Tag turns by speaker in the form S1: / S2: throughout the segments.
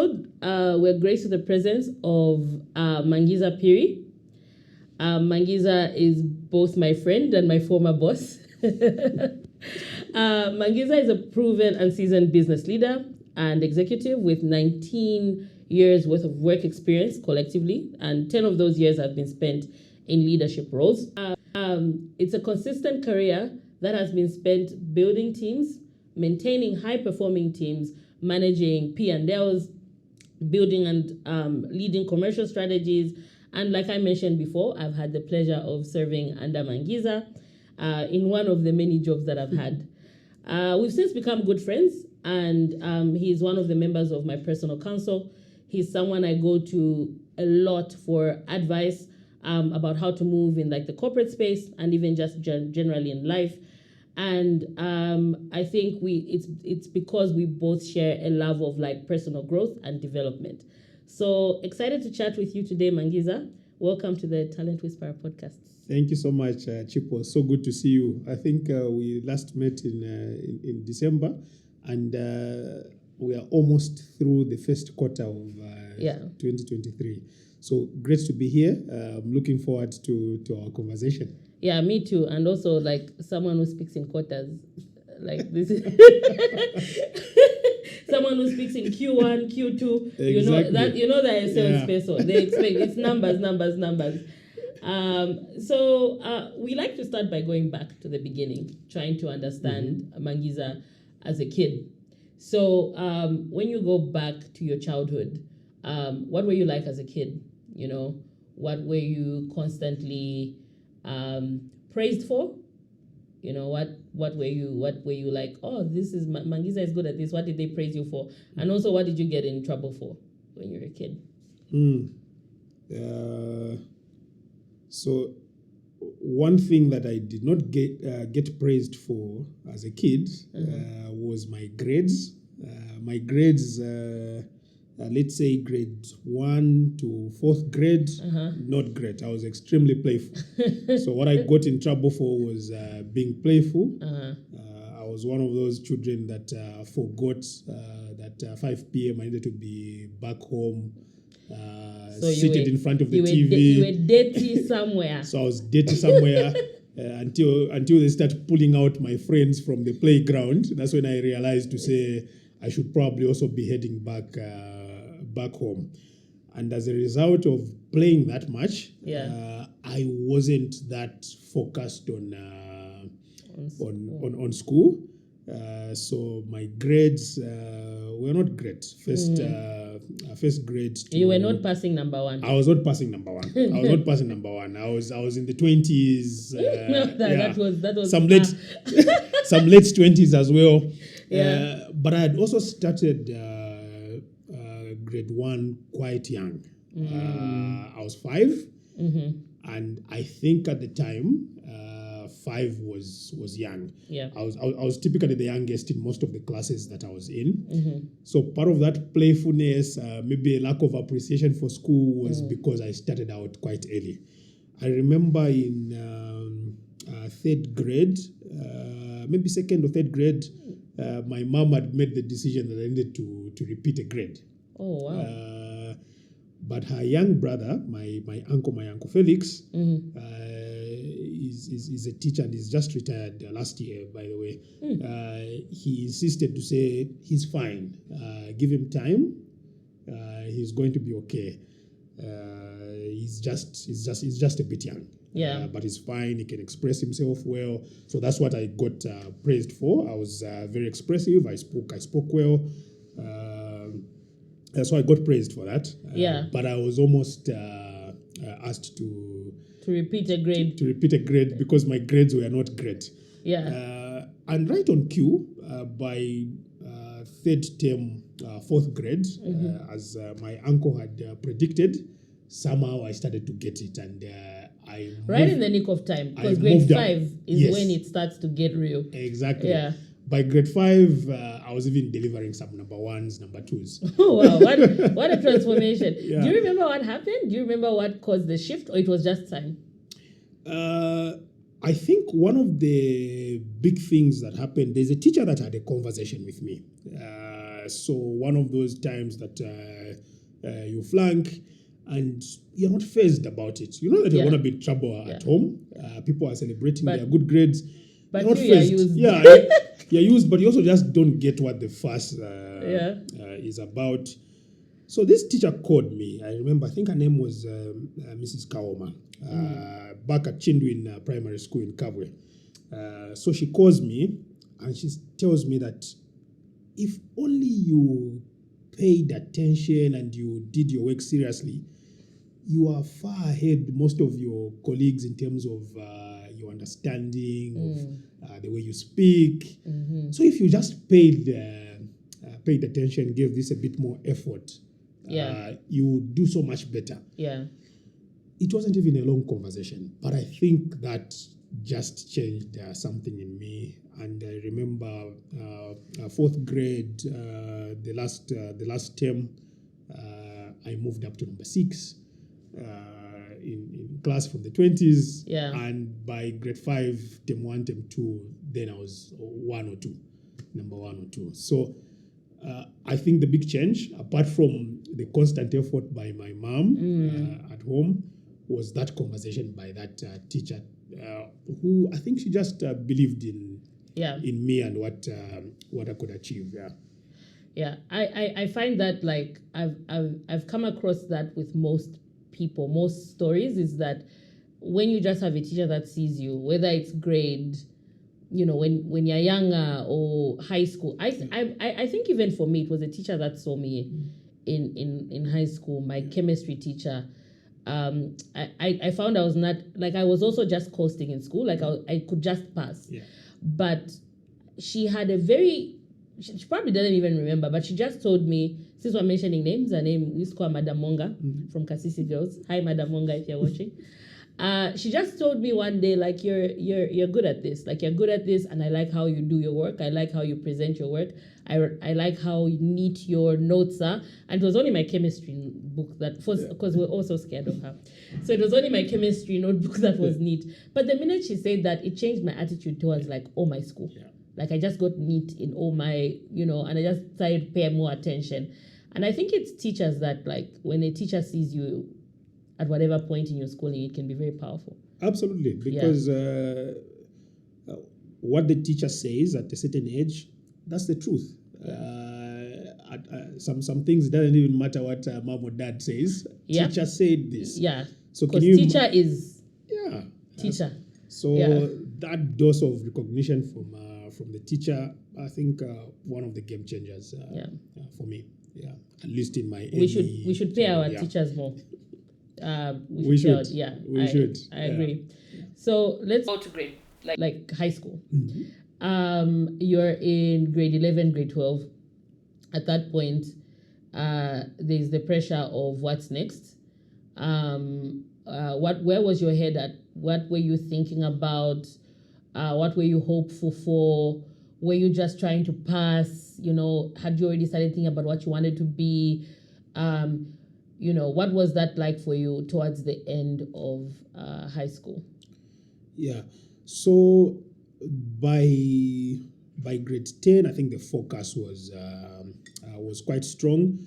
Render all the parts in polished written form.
S1: episode, we're graced with the presence of Mangiza Phiri. Mangiza is both my friend and my former boss. Mangiza is a proven and seasoned business leader and executive with 19 years worth of work experience collectively, and 10 of those years have been spent in leadership roles. It's a consistent career that has been spent building teams, maintaining high-performing teams, managing P&Ls, building and leading commercial strategies. And like I mentioned before, I've had the pleasure of serving under Mangiza in one of the many jobs that I've had. We've since become good friends, and he's one of the members of my personal council. He's someone I go to a lot for advice about how to move in like the corporate space and even just generally in life. And I think it's because we both share a love of like personal growth and development. So excited to chat with you today, Mangiza. Welcome to the Talent Whisperer podcast.
S2: Thank you so much, Chipo. So good to see you. I think we last met in December, and we are almost through the first quarter of 2023. So great to be here. I'm looking forward to our conversation.
S1: Yeah, me too. And also like someone who speaks in quarters. Like this is someone who speaks in Q1, Q2.
S2: Exactly.
S1: You know that is sales space. So they expect it's numbers. So we like to start by going back to the beginning, trying to understand Mangiza as a kid. So when you go back to your childhood, what were you like as a kid? You know, what were you constantly praised for? You know, what were you like? Oh, this is Mangiza is good at this. What did they praise you for? And also, what did you get in trouble for when you were a kid?
S2: So one thing that I did not get praised for as a kid was my grades. My grades, let's say grade 1 to 4th grade, not great. I was extremely playful. So what I got in trouble for was being playful. I was one of those children that forgot that 5 p.m. I needed to be back home. So seated in front of the TV.
S1: You were dirty somewhere.
S2: So I was dirty somewhere until they start pulling out my friends from the playground. That's when I realized to say I should probably also be heading back home. And as a result of playing that much, I wasn't that focused on school. So my grades were not great. First grade.
S1: You were not passing number one.
S2: I was not passing number one. I was in the 20s.
S1: That was
S2: some late some late 20s as well. But I had also started grade 1 quite young. I was 5, and I think at the time 5 was young. I was typically the youngest in most of the classes that I was in. So part of that playfulness, maybe a lack of appreciation for school, was because I started out quite early. I remember in 3rd grade, maybe 2nd or 3rd grade, my mom had made the decision that I needed to repeat a grade.
S1: Oh, wow.
S2: But her young brother, my uncle Felix, is a teacher and he's just retired last year, by the way. He insisted to say he's fine. Give him time. He's going to be okay. He's just a bit young. But he's fine. He can express himself well. So that's what I got praised for. I was very expressive. I spoke well. So I got praised for that. But I was almost asked to
S1: repeat a grade.
S2: To repeat a grade because my grades were not great. And right on cue, by 3rd term, 4th grade, as my uncle had predicted, somehow I started to get it, and I
S1: right in the nick of time, because grade 5 is when it starts to get real.
S2: Exactly. By grade 5, I was even delivering some number 1s, number 2s.
S1: Oh, wow. What a transformation. Do you remember what happened? Do you remember what caused the shift, or it was just time?
S2: I think one of the big things that happened, there's a teacher that had a conversation with me. So one of those times that you flunk and you're not fazed about it. You know that you're
S1: Yeah.
S2: going to be in trouble at home. People are celebrating
S1: But-
S2: their good grades.
S1: but
S2: you're not
S1: you are
S2: fazed.
S1: used.
S2: Yeah, you're used, but you also just don't get what the fuss is about. So this teacher called me. I remember, I think her name was Mrs. Kaoma, back at Chinduin Primary School in Kabwe. So she calls me and she tells me that if only you paid attention and you did your work seriously, you are far ahead most of your colleagues in terms of your understanding of the way you speak. So if you just paid attention, gave this a bit more effort, you would do so much better.
S1: Yeah.
S2: It wasn't even a long conversation, but I think that just changed something in me. And I remember fourth grade, the last term, I moved up to number 6 in class from the 20s.
S1: Yeah.
S2: And by grade 5, term 1, term 2, then I was number 1 or 2. So I think the big change, apart from the constant effort by my mom at home, was that conversation by that teacher, who I think she just believed in me and what I could achieve.
S1: Yeah, I find that, like, I've come across that with most people. Most stories is that when you just have a teacher that sees you, whether it's grade, when you're younger or high school. I think even for me, it was a teacher that saw me in high school. My chemistry teacher. I found I was not, like, I was also just coasting in school. Like, I could just pass.
S2: Yeah.
S1: But she had a very, she probably doesn't even remember, but she just told me, since we're mentioning names, her name, we used to call her Madam Monga from Kasisi Girls. Hi, Madam Monga, if you're watching. She just told me one day, like, you're good at this. Like, you're good at this, and I like how you do your work. I like how you present your work. I like how neat your notes are. And it was only my chemistry book that was, because we're also scared of her. So it was only my chemistry notebook that was neat. But the minute she said that, it changed my attitude towards, like, all my school.
S2: Yeah.
S1: Like, I just got neat in all my, and I just started to pay more attention. And I think it's teachers that, like, when a teacher sees you at whatever point in your schooling, it can be very powerful.
S2: Absolutely, because what the teacher says at a certain age, that's the truth. Some things, it doesn't even matter what mom or dad says.
S1: Yeah.
S2: Teacher said this.
S1: Yeah.
S2: So
S1: because teacher is teacher.
S2: So that dose of recognition from the teacher, I think one of the game changers for me. Yeah, at least in my.
S1: We should pay our teachers more.
S2: We should.
S1: I agree. So let's go to grade, like high school. You're in grade 11, grade 12. At that point, there's the pressure of what's next. Where was your head at? What were you thinking about? What were you hopeful for? Were you just trying to pass? Had you already started thinking about what you wanted to be? What was that like for you towards the end of high school?
S2: Yeah. So by grade 10, I think the focus was quite strong.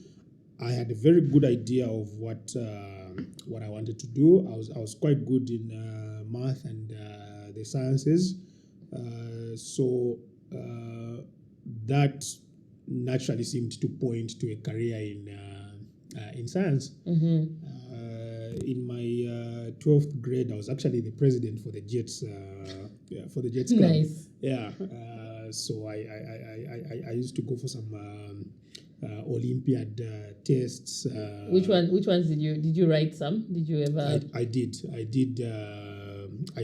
S2: I had a very good idea of what I wanted to do. I was quite good in math and the sciences. So that naturally seemed to point to a career in science. In my 12th grade, I was actually the president for the Jets club.
S1: Nice.
S2: Yeah. So I used to go for some Olympiad tests.
S1: Which ones did you write some? Did you ever?
S2: I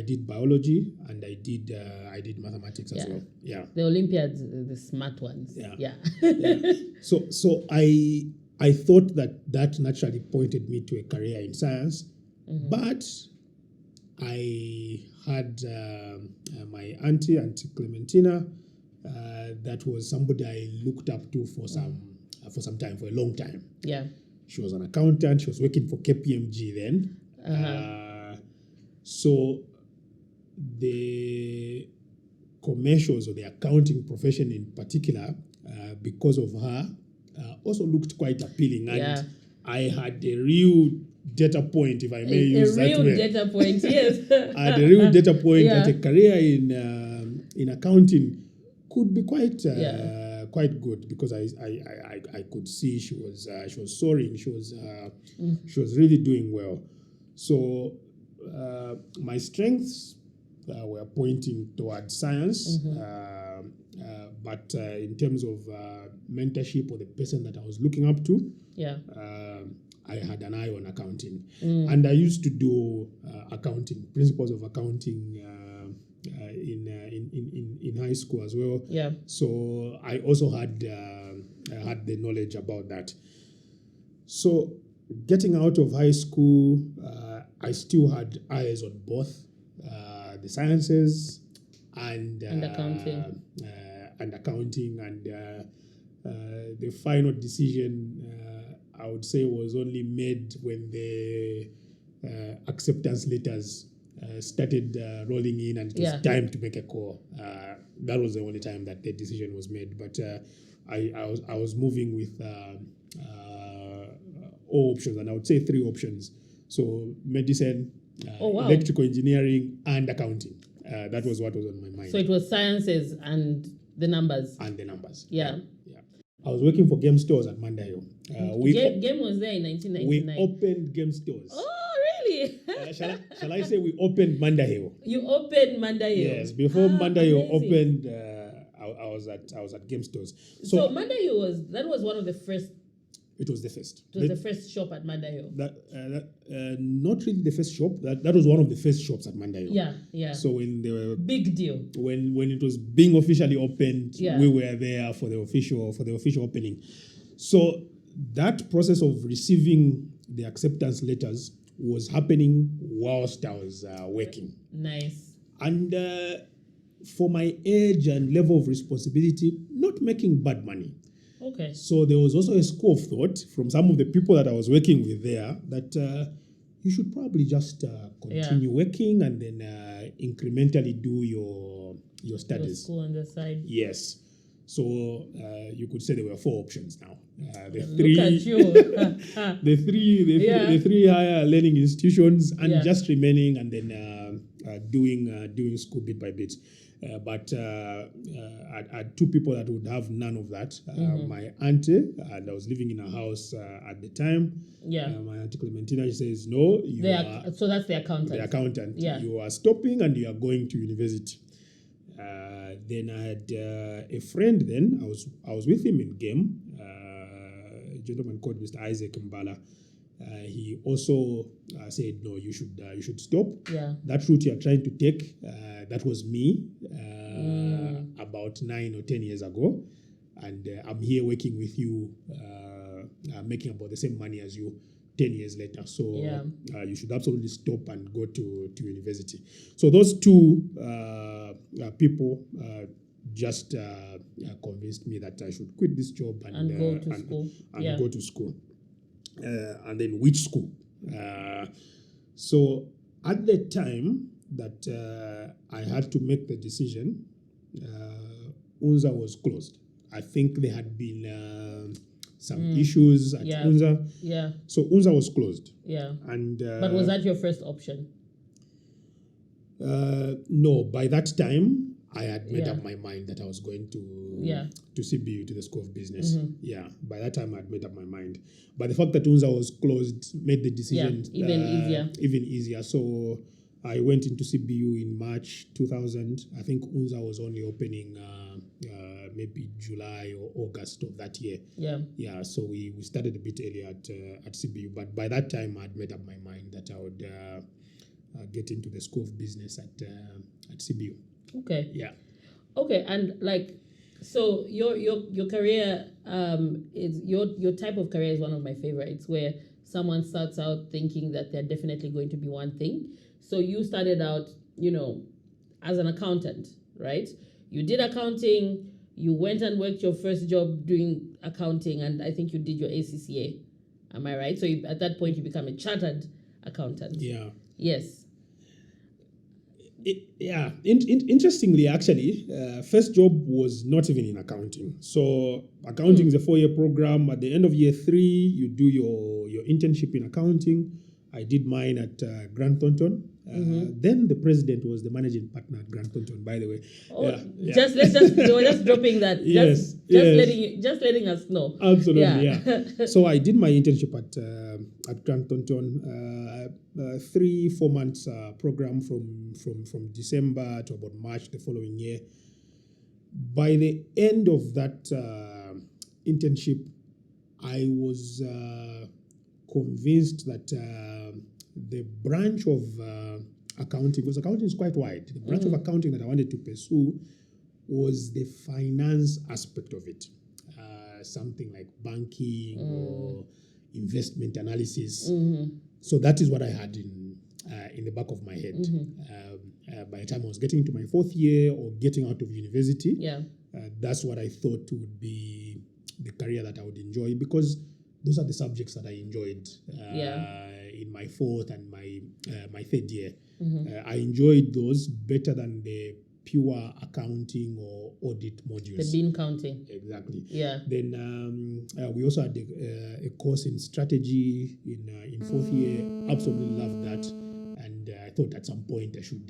S2: did biology and I did mathematics as well. Yeah.
S1: The Olympiads, the smart ones. Yeah.
S2: So I thought that naturally pointed me to a career in science, but I had my auntie Clementina. That was somebody I looked up to for some time, for a long time.
S1: Yeah.
S2: She was an accountant. She was working for KPMG then. So the commercials or the accounting profession in particular, because of her, also looked quite appealing. And
S1: Yeah.
S2: I had a real data point, if I may use that
S1: real
S2: word.
S1: data point, yes.
S2: I had a real data point
S1: Yeah.
S2: that a career in accounting could be quite quite good, because I could see she was soaring. She was really doing well. So my strengths were pointing towards science, but in terms of mentorship or the person that I was looking up to,
S1: Yeah.
S2: I had an eye on accounting, and I used to do accounting, principles of accounting in high school as well.
S1: Yeah.
S2: So I also had the knowledge about that. So getting out of high school, I still had eyes on both the sciences and
S1: accounting.
S2: And accounting, and the final decision I would say was only made when the acceptance letters started rolling in, and it was time to make a call. That was the only time that the decision was made. But I was moving with all options, and I would say 3 options. So medicine, electrical engineering, and accounting. That was what was on my mind.
S1: So it was sciences and the numbers.
S2: Yeah. I was working for game stores at Mandayo.
S1: Game was there in 1999.
S2: We opened game stores.
S1: Oh, really?
S2: Shall I say we opened Mandayo?
S1: You opened Mandayo?
S2: Yes. Before Mandayo opened, I was at game stores.
S1: So Mandayo was one of the first.
S2: It was the first.
S1: It was the first shop at Mandayo.
S2: Not really the first shop. That was one of the first shops at Mandayo.
S1: Yeah.
S2: So when they were
S1: big deal.
S2: When it was being officially opened, we were there for the official opening. So that process of receiving the acceptance letters was happening whilst I was working.
S1: Nice.
S2: And for my age and level of responsibility, not making bad money.
S1: Okay.
S2: So there was also a school of thought from some of the people that I was working with there that you should probably just continue working and then incrementally do your studies.
S1: Your school on the side.
S2: Yes. So you could say there were 4 options now.
S1: Look at you.
S2: the three higher learning institutions, and just remaining and then doing school bit by bit. But I had 2 people that would have none of that. My auntie, and I was living in a house at the time. My auntie Clementina, she says, no,
S1: so that's the accountant.
S2: The accountant. You are stopping and you are going to university. Then I had a friend. Then I was with him in game. A gentleman called Mr. Isaac Mbala. He also said, no, you should stop. That route you are trying to take, that was me about 9 or 10 years ago. And I'm here working with you, making about the same money as you 10 years later. So you should absolutely stop and go to university. So those 2 people just convinced me that I should quit this job and
S1: go to school.
S2: And go to school. And then which school? So at the time that I had to make the decision, UNZA was closed. I think there had been some issues at UNZA. So UNZA was closed. And
S1: but was that your first option?
S2: No, by that time I had made up my mind that I was going to CBU, to the School of Business. By that time I had made up my mind. But the fact that UNZA was closed made the decision even easier. So I went into CBU in March 2000. I think UNZA was only opening maybe July or August of that year. So we started a bit earlier at CBU. But by that time I had made up my mind that I would get into the School of Business at CBU.
S1: Okay. Okay, and so your career is your type of career is one of my favorites, where someone starts out thinking that they're definitely going to be one thing. So you started out, as an accountant, right? You did accounting, you went and worked your first job doing accounting, and I think you did your ACCA. Am I right? So at that point you become a chartered accountant.
S2: Yeah.
S1: Yes.
S2: Interestingly, actually, first job was not even in accounting. So accounting is a 4-year program. At the end of year 3, you do your internship in accounting. I did mine at Grant Thornton. Then the president was the managing partner at Grant Thornton, by the way.
S1: Oh, they were just dropping that.
S2: Yes,
S1: Just letting us know.
S2: Absolutely, yeah. So I did my internship at Grant Thornton, 3-4 months program from December to about March the following year. By the end of that internship, I was convinced that the branch of accounting, because accounting is quite wide, the branch of accounting that I wanted to pursue was the finance aspect of it. Something like banking or investment analysis. So that is what I had in the back of my head. By the time I was getting into my 4th year or getting out of university, that's what I thought would be the career that I would enjoy, because those are the subjects that I enjoyed in my 4th and my 3rd year. I enjoyed those better than the pure accounting or audit modules.
S1: The bean counting.
S2: Exactly.
S1: Yeah.
S2: Then we also had a course in strategy in 4th year. Absolutely loved that, and I thought at some point I should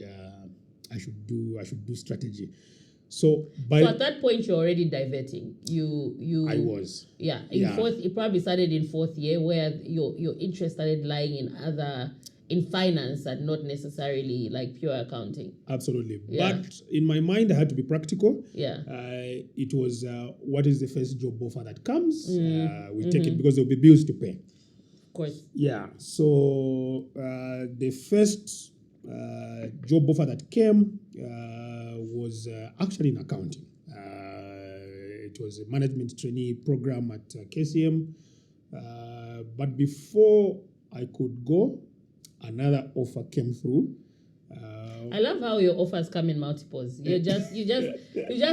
S2: do strategy. So
S1: at that point you're already diverting. I
S2: was.
S1: Yeah. Fourth, it probably started in 4th year, where your interest started lying in finance and not necessarily like pure accounting.
S2: Absolutely. Yeah. But in my mind, I had to be practical.
S1: Yeah.
S2: It was, what is the first job offer that comes? We take it because there will be bills to pay.
S1: Of course.
S2: Yeah. So the first job offer that came was actually in accounting. It was a management trainee program at KCM. But before I could go, another offer came through.
S1: I love how your offers come in multiples. You just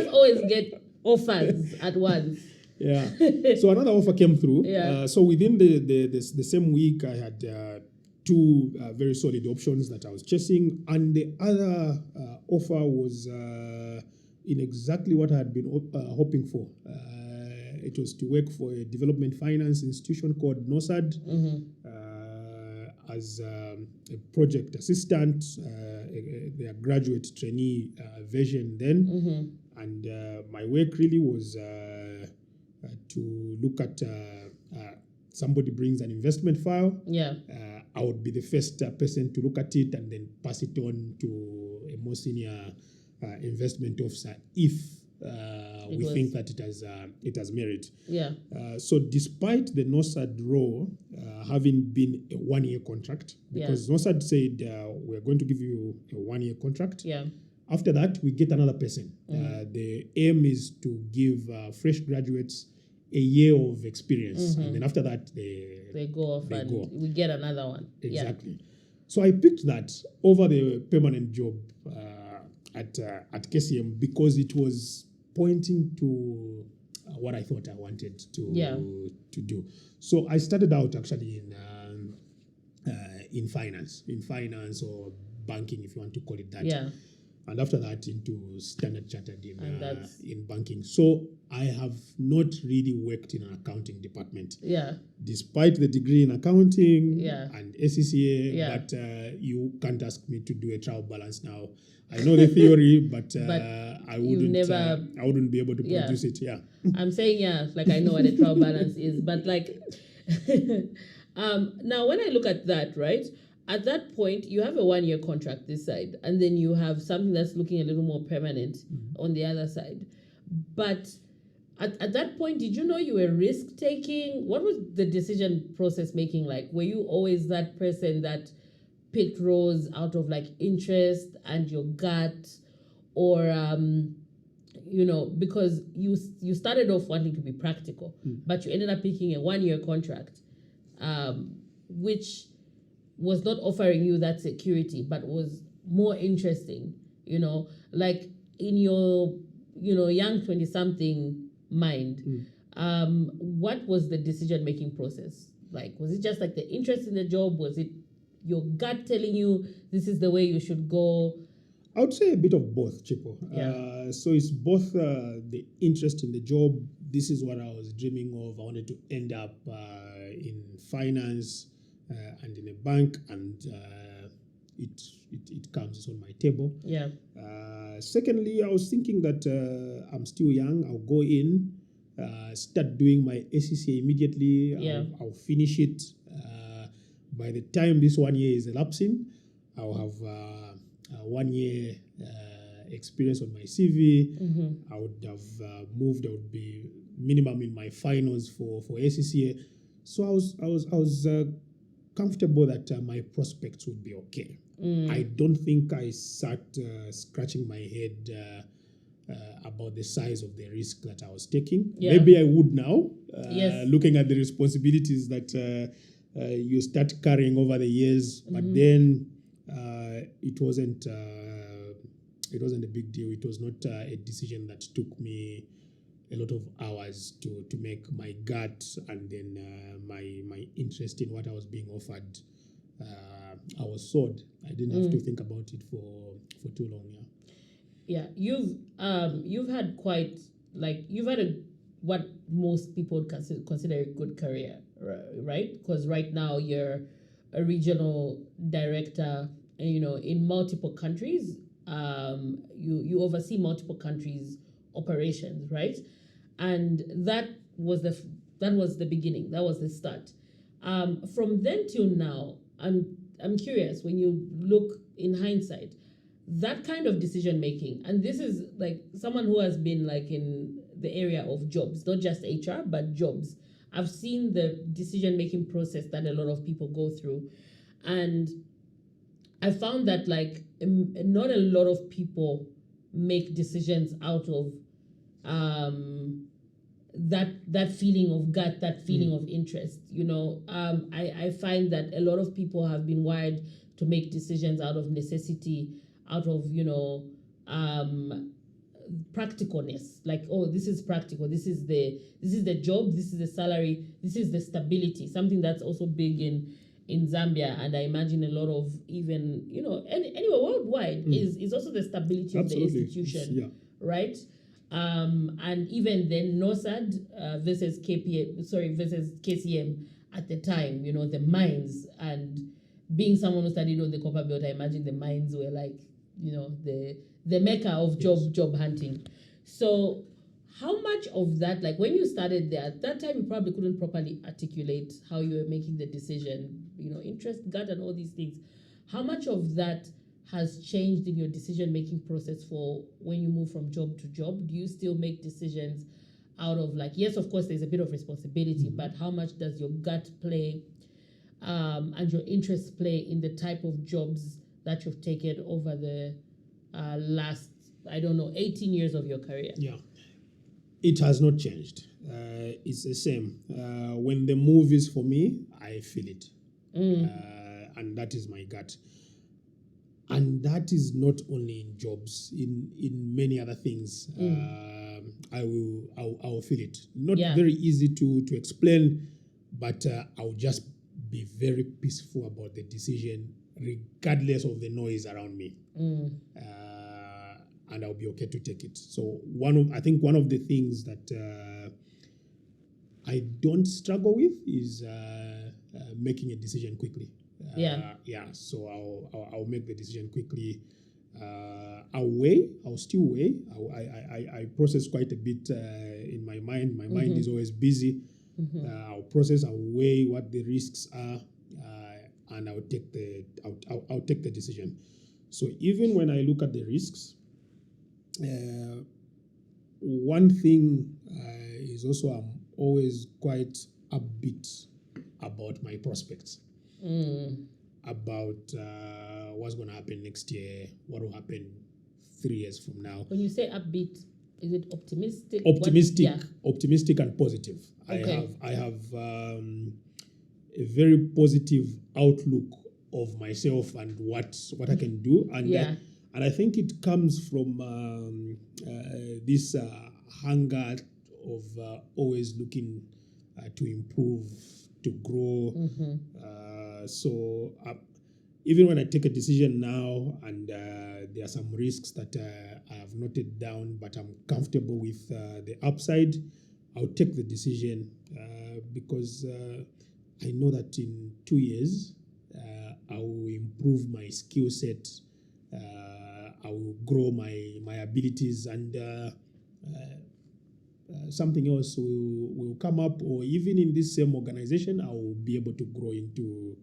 S1: always get offers at once.
S2: Yeah. So another offer came through.
S1: Yeah.
S2: So within the same week, I had 2 very solid options that I was chasing, and the other offer was in exactly what I had been hoping for. It was to work for a development finance institution called NOSAD. As a project assistant, their graduate trainee version then. And my work really was to look at somebody brings an investment file.
S1: Yeah.
S2: I would be the first person to look at it and then pass it on to a more senior investment officer if we think that it has merit.
S1: Yeah.
S2: So despite the NOSAD role having been a 1-year contract, because NOSAD said we're going to give you a 1-year contract.
S1: Yeah.
S2: After that, we get another person. The aim is to give fresh graduates a year of experience, and then after that they
S1: go off we get another one.
S2: Exactly. Yeah. So I picked that over the permanent job at KCM because it was pointing to what I thought I wanted to do. So I started out actually in finance or banking, if you want to call it that.
S1: Yeah.
S2: And after that, into Standard Chartered in banking. So I have not really worked in an accounting department.
S1: Yeah.
S2: Despite the degree in accounting and ACCA, but you can't ask me to do a trial balance now. I know the theory, but I wouldn't be able to produce it. Yeah.
S1: I'm saying like I know what a trial balance is, but like now when I look at that, right? At that point, you have a 1-year contract this side, and then you have something that's looking a little more permanent on the other side. But at that point, did you know you were risk-taking? What was the decision process making like? Were you always that person that picked roles out of like interest and your gut? Or, because you started off wanting to be practical, but you ended up picking a 1-year contract, which was not offering you that security, but was more interesting, like in your, young 20-something mind. What was the decision-making process? Like, was it just like the interest in the job? Was it your gut telling you this is the way you should go?
S2: I would say a bit of both, Chipo.
S1: Yeah.
S2: So it's both the interest in the job. This is what I was dreaming of. I wanted to end up in finance and in a bank, and it comes, it's on my table.
S1: Yeah.
S2: Secondly, I was thinking that I'm still young. I'll go in, start doing my ACCA immediately.
S1: Yeah.
S2: I'll finish it. By the time this 1 year is elapsing, I'll have 1 year experience on my CV. I would have moved. I would be minimum in my finals for ACCA. So I was comfortable that my prospects would be okay. I don't think I sat scratching my head about the size of the risk that I was taking.
S1: Yeah.
S2: Maybe I would now,
S1: Yes.
S2: looking at the responsibilities that you start carrying over the years. But then it wasn't a big deal. It was not a decision that took me a lot of hours to make. My gut and then my interest in what I was being offered, I was sold. I didn't have to think about it for too long.
S1: Yeah, you've had quite, like, you've had what most people would consider a good career, right? Because right now you're a regional director, in multiple countries. You oversee multiple countries' operations, right? And that was the beginning. That was the start. From then till now, I'm curious, when you look in hindsight, that kind of decision making, and this is like someone who has been like in the area of jobs, not just HR but jobs. I've seen the decision making process that a lot of people go through, and I found that like not a lot of people make decisions out of that feeling of gut, that feeling of interest. I find that a lot of people have been wired to make decisions out of necessity, out of practicalness, like, oh, this is practical, this is the job, this is the salary, this is the stability, something that's also big in Zambia, and I imagine a lot of, even anywhere worldwide, is also the stability of the institution, right? And even then NOSAD versus versus KCM at the time, the mines, and being someone who studied on the copper belt, I imagine the mines were like, the mecca of job hunting. So how much of that, like when you started there, at that time you probably couldn't properly articulate how you were making the decision, interest, gut, and all these things. How much of that has changed in your decision-making process for when you move from job to job? Do you still make decisions out of, like, yes, of course, there's a bit of responsibility, but how much does your gut play and your interests play in the type of jobs that you've taken over the last, 18 years of your career?
S2: Yeah. It has not changed. It's the same. When the move is for me, I feel it. And that is my gut. And that is not only in jobs, in many other things. I will feel it. Not very easy to explain, but I'll just be very peaceful about the decision, regardless of the noise around me. And I'll be okay to take it. So I think one of the things that I don't struggle with is making a decision quickly. So I'll make the decision quickly. I'll still weigh. I process quite a bit in my mind. My mind is always busy. I'll process, I'll weigh what the risks are, and I'll take the decision. So even when I look at the risks, one thing is also, I'm always quite upbeat about my prospects, about what's going to happen next year, what will happen 3 years from now.
S1: When you say upbeat, is it optimistic?
S2: Optimistic and positive.
S1: Okay.
S2: I have a very positive outlook of myself and what I can do, and I think it comes from this hunger of always looking to improve, to grow. So even when I take a decision now and there are some risks that I have noted down, but I'm comfortable with the upside, I'll take the decision because I know that in 2 years I will improve my skill set, I will grow my abilities, and something else will come up, or even in this same organization, I will be able to grow into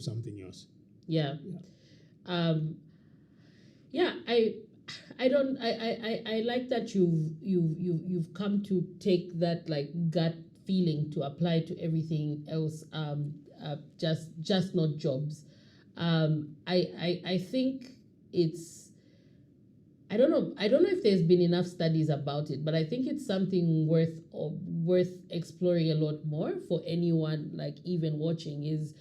S2: something else.
S1: Yeah. Yeah, I like that you've come to take that like gut feeling to apply to everything else, just not jobs. I think it's, I don't know if there's been enough studies about it, but I think it's something worth exploring a lot more for anyone like even watching, is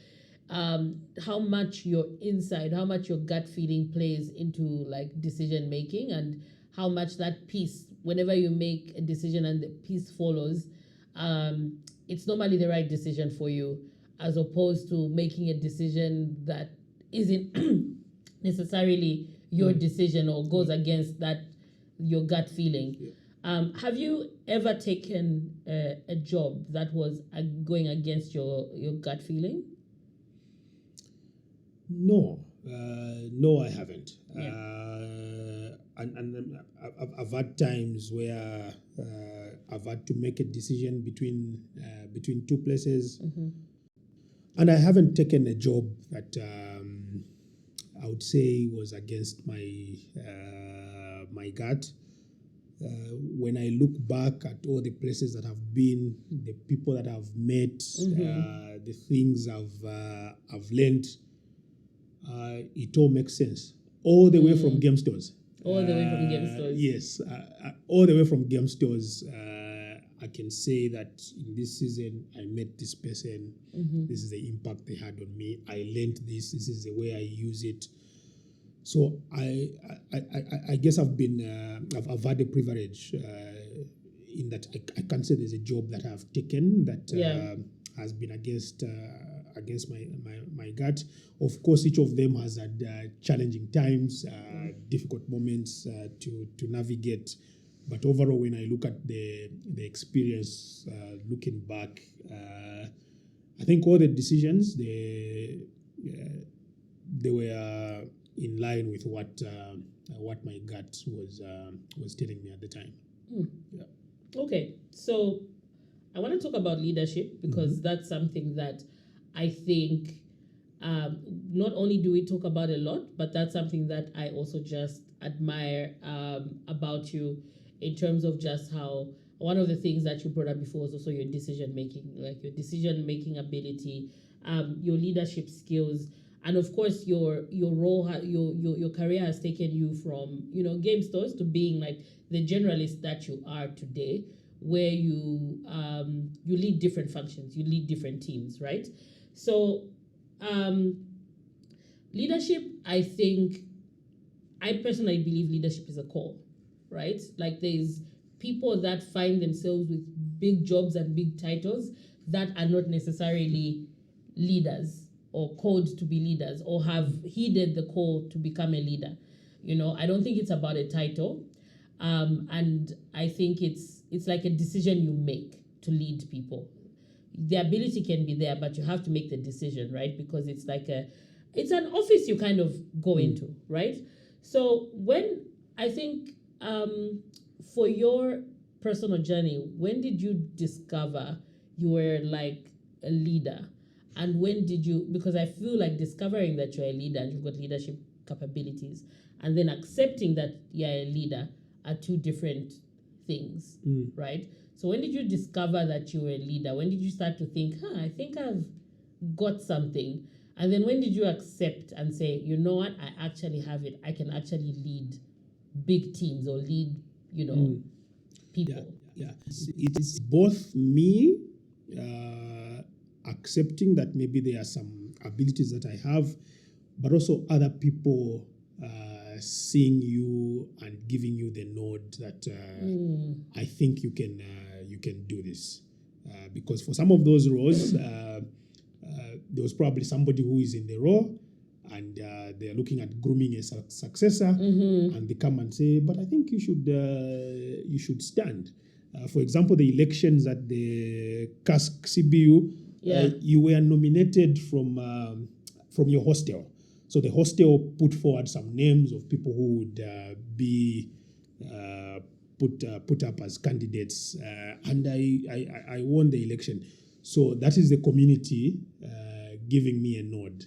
S1: how much your inside, how much your gut feeling plays into like decision making, and how much that piece, whenever you make a decision and the piece follows, it's normally the right decision for you, as opposed to making a decision that isn't necessarily your decision or goes against that your gut feeling. Have you ever taken a job that was going against your gut feeling?
S2: No, no, I haven't.
S1: Yeah.
S2: And I've had times where I've had to make a decision between two places, and I haven't taken a job that I would say was against my gut. When I look back at all the places that I've been, the people that I've met, the things I've learned, it all makes sense. All the way from game stores.
S1: All the way from game stores.
S2: Yes, all the way from game stores. I can say that in this season, I met this person. This is the impact they had on me. I learned this. This is the way I use it. So I guess I've had a privilege in that I can't say there's a job that I've taken that has been against my gut. Of course, each of them has had challenging times, difficult moments to navigate. But overall, when I look at the experience, looking back, I think all the decisions they were in line with what my gut was telling me at the time. Yeah.
S1: Okay, so I want to talk about leadership, because that's something that I think not only do we talk about a lot, but that's something that I also just admire about you, in terms of just how one of the things that you brought up before was also your decision making, like your decision making ability, your leadership skills, and of course your role, your career has taken you from game stores to being like the generalist that you are today, where you lead different functions, you lead different teams, right? So leadership, I personally believe leadership is a call, right? Like there's people that find themselves with big jobs and big titles that are not necessarily leaders or called to be leaders, or have heeded the call to become a leader. I don't think it's about a title. And I think it's like a decision you make to lead people. The ability can be there, but you have to make the decision, right? Because it's like it's an office you kind of go into, right? So when I think for your personal journey, when did you discover you were like a leader? And when did you, because I feel like discovering that you're a leader and you've got leadership capabilities, and then accepting that you're a leader are two different things, right? So when did you discover that you were a leader? When did you start to think, I think I've got something? And then when did you accept and say, you know what, I actually have it. I can actually lead big teams or lead, people.
S2: Yeah. It's both me accepting that maybe there are some abilities that I have, but also other people seeing you and giving you the nod that I think you can do this. Because for some of those roles, there was probably somebody who is in the role, and they're looking at grooming a successor, and they come and say, "But I think you should stand." For example, the elections at the CASC CBU, you were nominated from your hostel. So the hostel put forward some names of people who would be put up as candidates, and I won the election. So that is the community giving me a nod.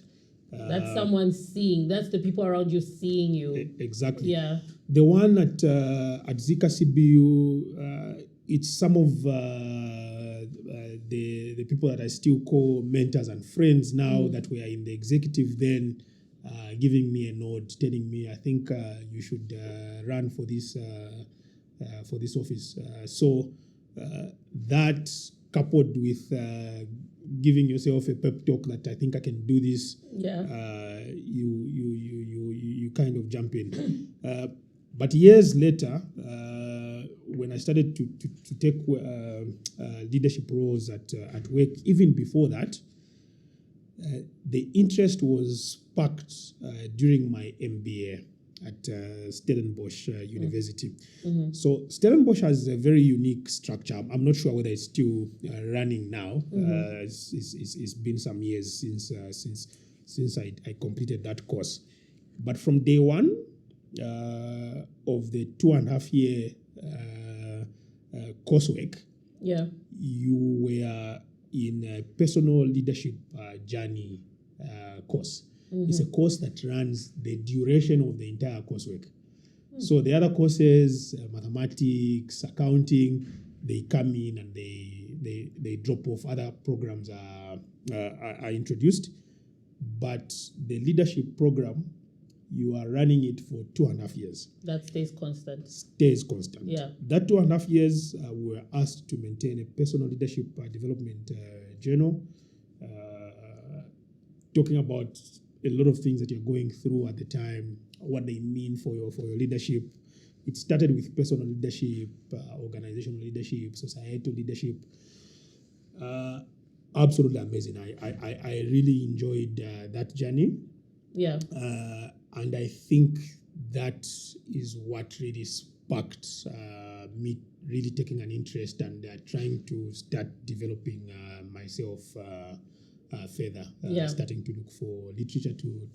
S1: That's someone seeing. That's the people around you seeing you.
S2: Exactly.
S1: Yeah.
S2: The one at Zika CBU, it's some of the people that I still call mentors and friends now that were in the executive then, giving me a nod, telling me, I think you should run for this office. So that coupled with giving yourself a pep talk that I think I can do this, you kind of jump in. But years later, when I started to take leadership roles at work, even before that, the interest was sparked during my MBA at Stellenbosch University. So Stellenbosch has a very unique structure. I'm not sure whether it's still running now. It's been some years since I completed that course. But from day one of the 2.5 year coursework, you were in a personal leadership journey course. It's a course that runs the duration of the entire coursework. So the other courses, mathematics, accounting, they come in and they drop off. Other programs are introduced. But the leadership program, you are running it for 2.5 years.
S1: That stays constant.
S2: Yeah. That 2.5 years, we were asked to maintain a personal leadership development journal, talking about a lot of things that you're going through at the time, what they mean for your leadership. It started with personal leadership, organizational leadership, societal leadership. Absolutely amazing. I really enjoyed that journey.
S1: Yeah.
S2: And I think that is what really sparked me really taking an interest and trying to start developing myself further. Starting to look for literature to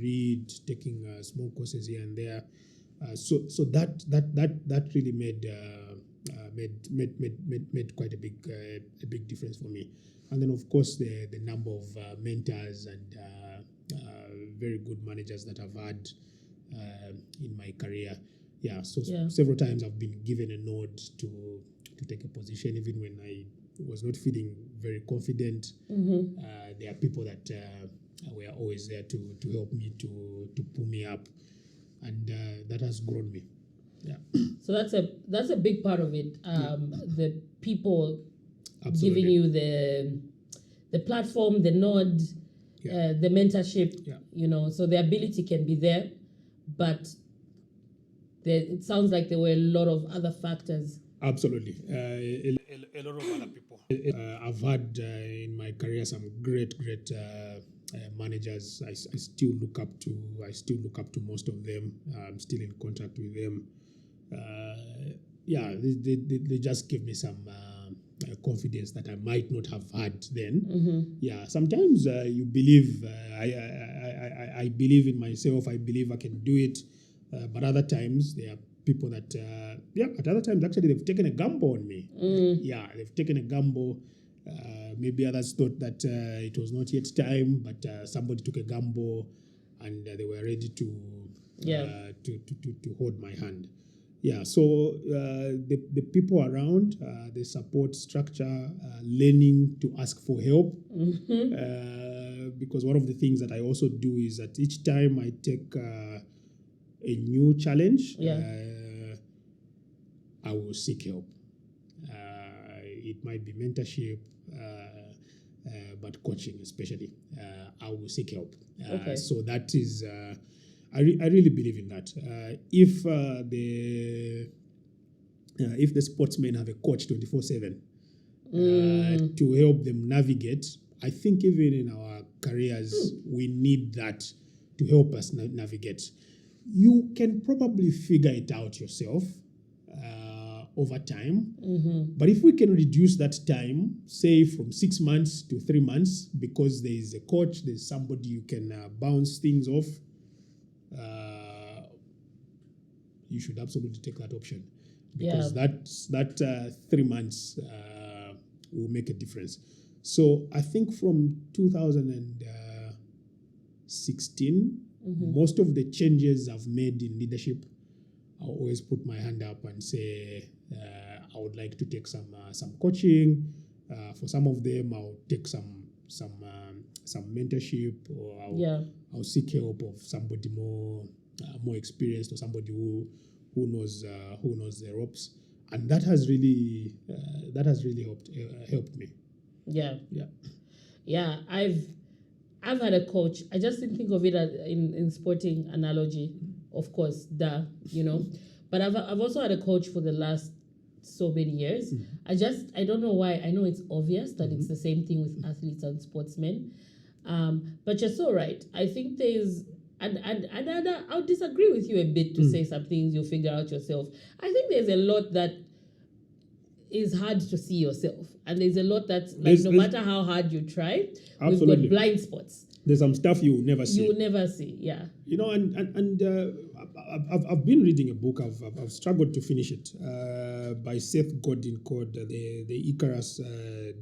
S2: read, taking small courses here and there. So that really made quite a big difference for me. And then of course the number of mentors and very good managers that I've had in my career. Several times I've been given a nod to take a position, even when I was not feeling very confident. There are people that were always there to help me, to pull me up, and that has grown me. Yeah.
S1: So that's a big part of it. The people
S2: Absolutely.
S1: giving you the platform, the nod, the mentorship. So the ability can be there, but it sounds like there were a lot of other factors.
S2: Absolutely. A lot of other people. I've had in my career some great managers. I still look up to most of them. I'm still in contact with them. They just give me some confidence that I might not have had then. Sometimes you believe. I believe in myself. I believe I can do it. But other times there are people that at other times actually they've taken a gamble on me. They've taken a gamble. Maybe others thought that it was not yet time, but somebody took a gamble and they were ready to hold my hand. So the people around, the support structure, learning to ask for help. Because one of the things that I also do is that each time I take a new challenge, I will seek help. It might be mentorship, but coaching especially. I will seek help. So that is, I really believe in that. If the sportsmen have a coach 24/7 to help them navigate, I think even in our careers we need that. to help us navigate. You can probably figure it out yourself over time. But if we can reduce that time, say from 6 months to 3 months, because there is a coach, there's somebody you can bounce things off, you should absolutely take that option, because that 3 months will make a difference. So I think from 2016, most of the changes I've made in leadership, I always put my hand up and say, I would like to take some coaching. For some of them, I'll take some mentorship, or I'll seek help of somebody more experienced, or somebody who knows the ropes, and that has really helped me.
S1: I've had a coach. I just didn't think of it as in sporting analogy, of course, but I've also had a coach for the last so many years. I don't know why. I know it's obvious that it's the same thing with athletes and sportsmen, but you're so right. I think there's, and I'll disagree with you a bit to say some things you'll figure out yourself. I think there's a lot that is hard to see yourself, and there's a lot that's like, no matter how hard you try, we've got blind spots.
S2: There's some stuff you will never see.
S1: Yeah.
S2: And I've been reading a book. I've struggled to finish it, by Seth Godin, called the Icarus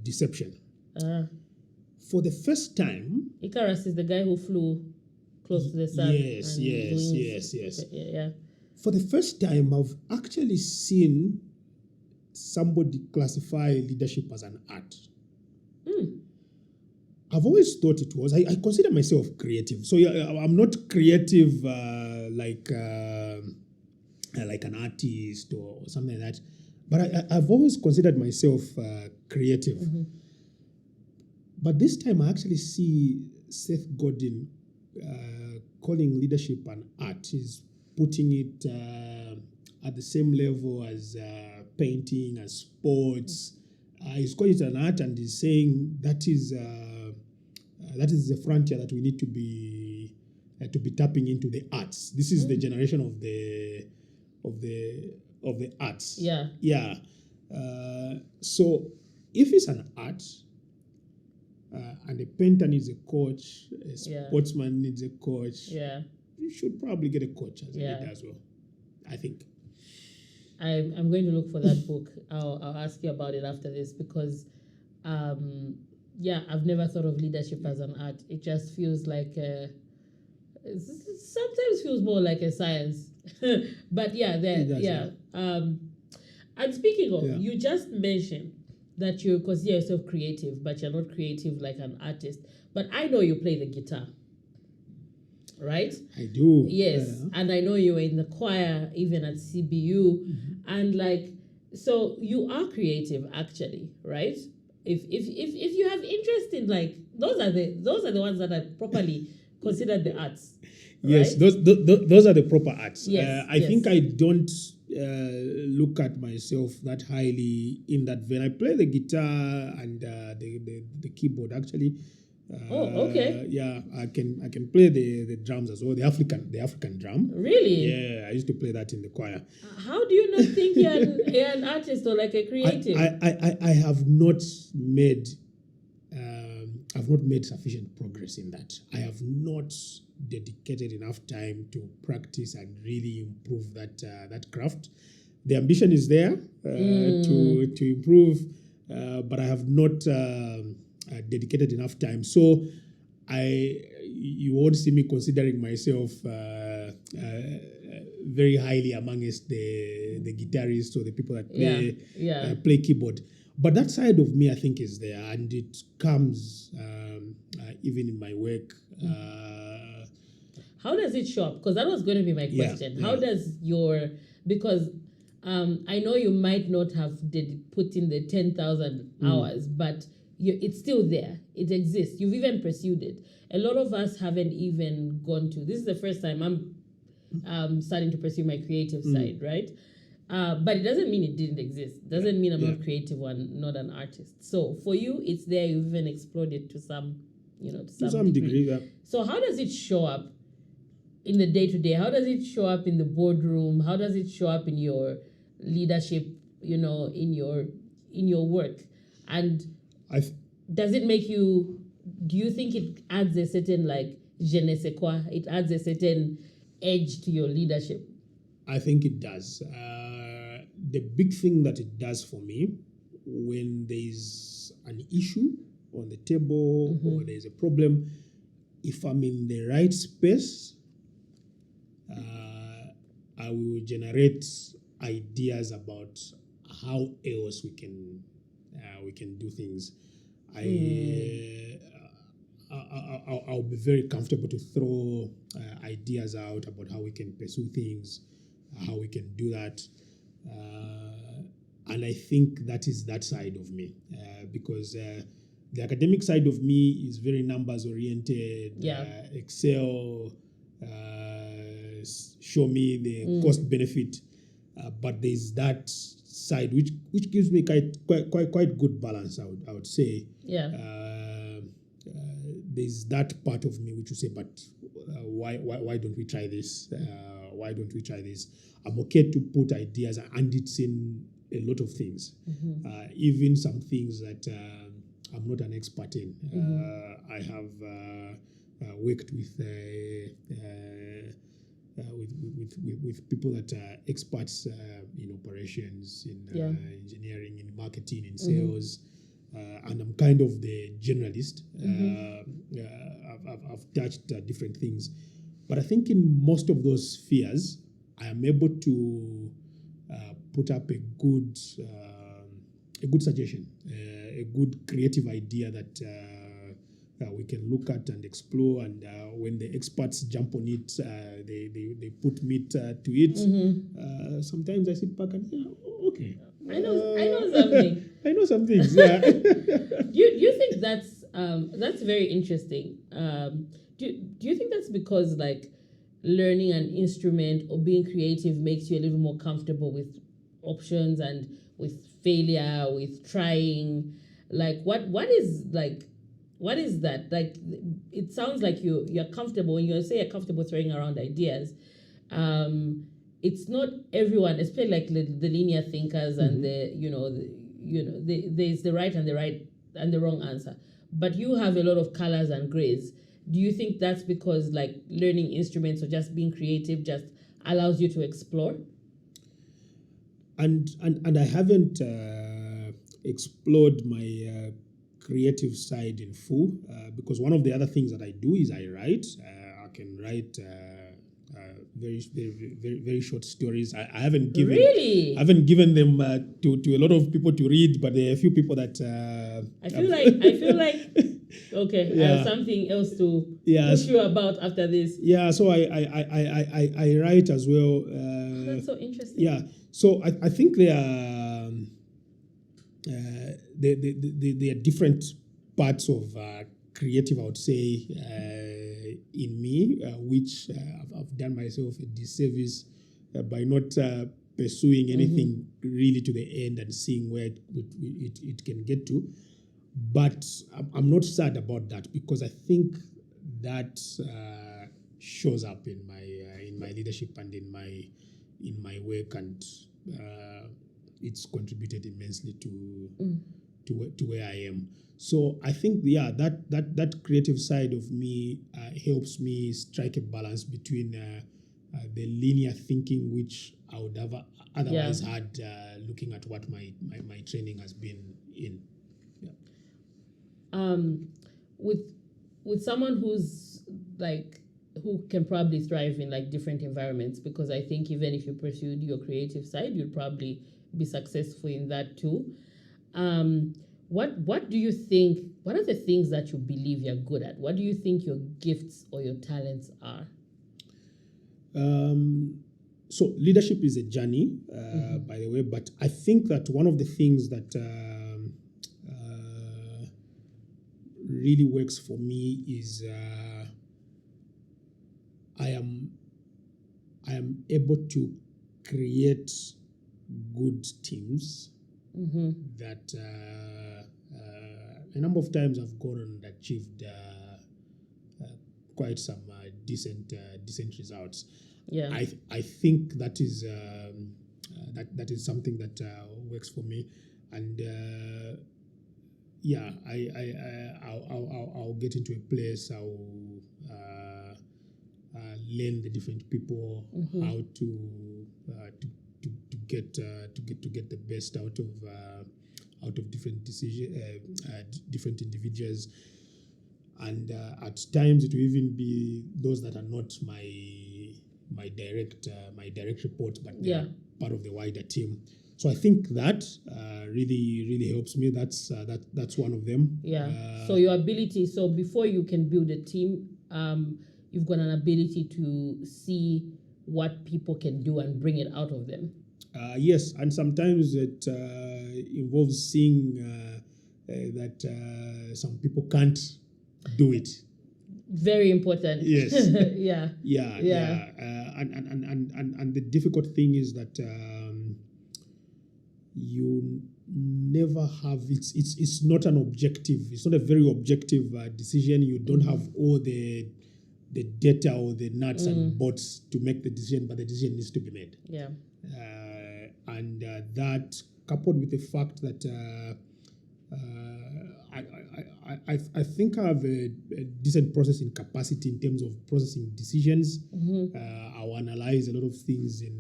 S2: Deception. For the first time,
S1: Icarus is the guy who flew close to the sun.
S2: Yes.
S1: Yeah.
S2: For the first time, I've actually seen somebody classify leadership as an art. I've always thought it was. I consider myself creative. So I'm not creative like an artist or something like that. But I've always considered myself creative. But this time I actually see Seth Godin calling leadership an art. He's putting it at the same level as painting, as sports. He's calling it an art, and he's saying that is the frontier that we need to be tapping into, the arts. This is the generation of the arts. Yeah. So if it's an art, and a painter needs a coach, a sportsman needs a coach, you should probably get a coach as a leader as well, I think.
S1: I'm going to look for that book. I'll ask you about it after this, because I've never thought of leadership as an art. It just feels like sometimes feels more like a science. But and speaking of, you just mentioned that you consider yourself creative, but you're not creative like an artist. But I know you play the guitar, right?
S2: I do.
S1: Yes, and I know you were in the choir, even at CBU, and so you are creative, actually, right? If you have interest in those are the ones that are properly considered the arts.
S2: Yes,
S1: right?
S2: those are the proper arts.
S1: Yes,
S2: I think I don't look at myself that highly in that vein. I play the guitar and the keyboard, actually.
S1: Okay.
S2: Yeah, I can play the drums as well. The African drum.
S1: Really?
S2: Yeah, I used to play that in the choir.
S1: How do you not think you're an artist or like a creative?
S2: I have not made sufficient progress in that. I have not dedicated enough time to practice and really improve that craft. The ambition is there to improve, but I have not dedicated enough time. So you won't see me considering myself very highly amongst the guitarists or the people that play keyboard. But that side of me, I think, is there, and it comes even in my work.
S1: How does it show up? Because that was going to be my question. How does because I know you might not have put in the 10,000 hours, but it's still there. It exists. You've even pursued it. A lot of us haven't even gone to. This is the first time I'm starting to pursue my creative side, right? But it doesn't mean it didn't exist. Doesn't mean I'm not creative or not an artist. So for you, it's there. You've even explored it to some degree.
S2: Yeah.
S1: So how does it show up in the day-to-day? How does it show up in the boardroom? How does it show up in your leadership, in your work? And does it make you, do you think it adds a certain je ne sais quoi? It adds a certain edge to your leadership?
S2: I think it does. The big thing that it does for me, when there's an issue on the table or there's a problem, if I'm in the right space, I will generate ideas about how else we can do things. I'll be very comfortable to throw ideas out about how we can pursue things, how we can do that. And I think that is that side of me, because the academic side of me is very numbers oriented, Excel, show me the cost benefit, but there's that side which gives me quite good balance. I would say. There's that part of me which will say, but why don't we try this? Why don't we try this? I'm okay to put ideas, and it's in a lot of things, even some things that I'm not an expert in. I have worked with people that are experts in operations, in engineering, in marketing, in sales. And I'm kind of the generalist. I've touched different things, but I think in most of those spheres, I am able to put up a good suggestion, a good creative idea that we can look at and explore. And when the experts jump on it, they put meat to it. Sometimes I sit back and say, okay.
S1: I know something.
S2: I know some things. Yeah.
S1: Do you think that's very interesting? Do you think that's because learning an instrument or being creative makes you a little more comfortable with options and with failure, with trying? What is that? It sounds like you're comfortable. When you say you're comfortable throwing around ideas, it's not everyone, especially the linear thinkers and there's the right and the wrong answer. But you have a lot of colors and grays. Do you think that's because learning instruments or just being creative just allows you to explore?
S2: And I haven't explored my creative side in full, because one of the other things that I do is I write. I can write very short stories. I haven't given them to a lot of people to read, but there are a few people that
S1: I feel like okay, I have something else to push you about after this.
S2: Yeah, so I write as well.
S1: That's so interesting.
S2: Yeah, so I think there are different parts of creative, I would say, in me, which I've done myself a disservice by not pursuing anything really to the end and seeing where it can get to. But I'm not sad about that, because I think that shows up in my leadership and in my work, and it's contributed immensely to where I am. So I think that creative side of me helps me strike a balance between the linear thinking, which I would have otherwise had looking at what my training has been in.
S1: With someone who's who can probably thrive in different environments, because I think even if you pursued your creative side, you'd probably be successful in that too. What do you think? What are the things that you believe you're good at? What do you think your gifts or your talents are?
S2: So leadership is a journey, by the way. But I think that one of the things that really works for me is I am able to create good teams that a number of times I've gone and achieved quite some decent results.
S1: Yeah.
S2: I think that is that is something that works for me, and yeah, I'll get into a place. I'll learn the different people, how to get the best out of different different individuals, and at times it will even be those that are not my direct report, but they're part of the wider team. So I think that really helps me. That's one of them.
S1: Yeah. So your ability. So before you can build a team, you've got an ability to see what people can do and bring it out of them.
S2: Yes, and sometimes it involves seeing that some people can't do it.
S1: Very important.
S2: Yes.
S1: Yeah.
S2: And the difficult thing is that you never have it's not an objective. It's not a very objective decision. You don't have all the data or the nuts and bolts to make the decision, but the decision needs to be made.
S1: Yeah.
S2: And that, coupled with the fact that I think I have a decent processing capacity in terms of processing decisions. I'll analyze a lot of things in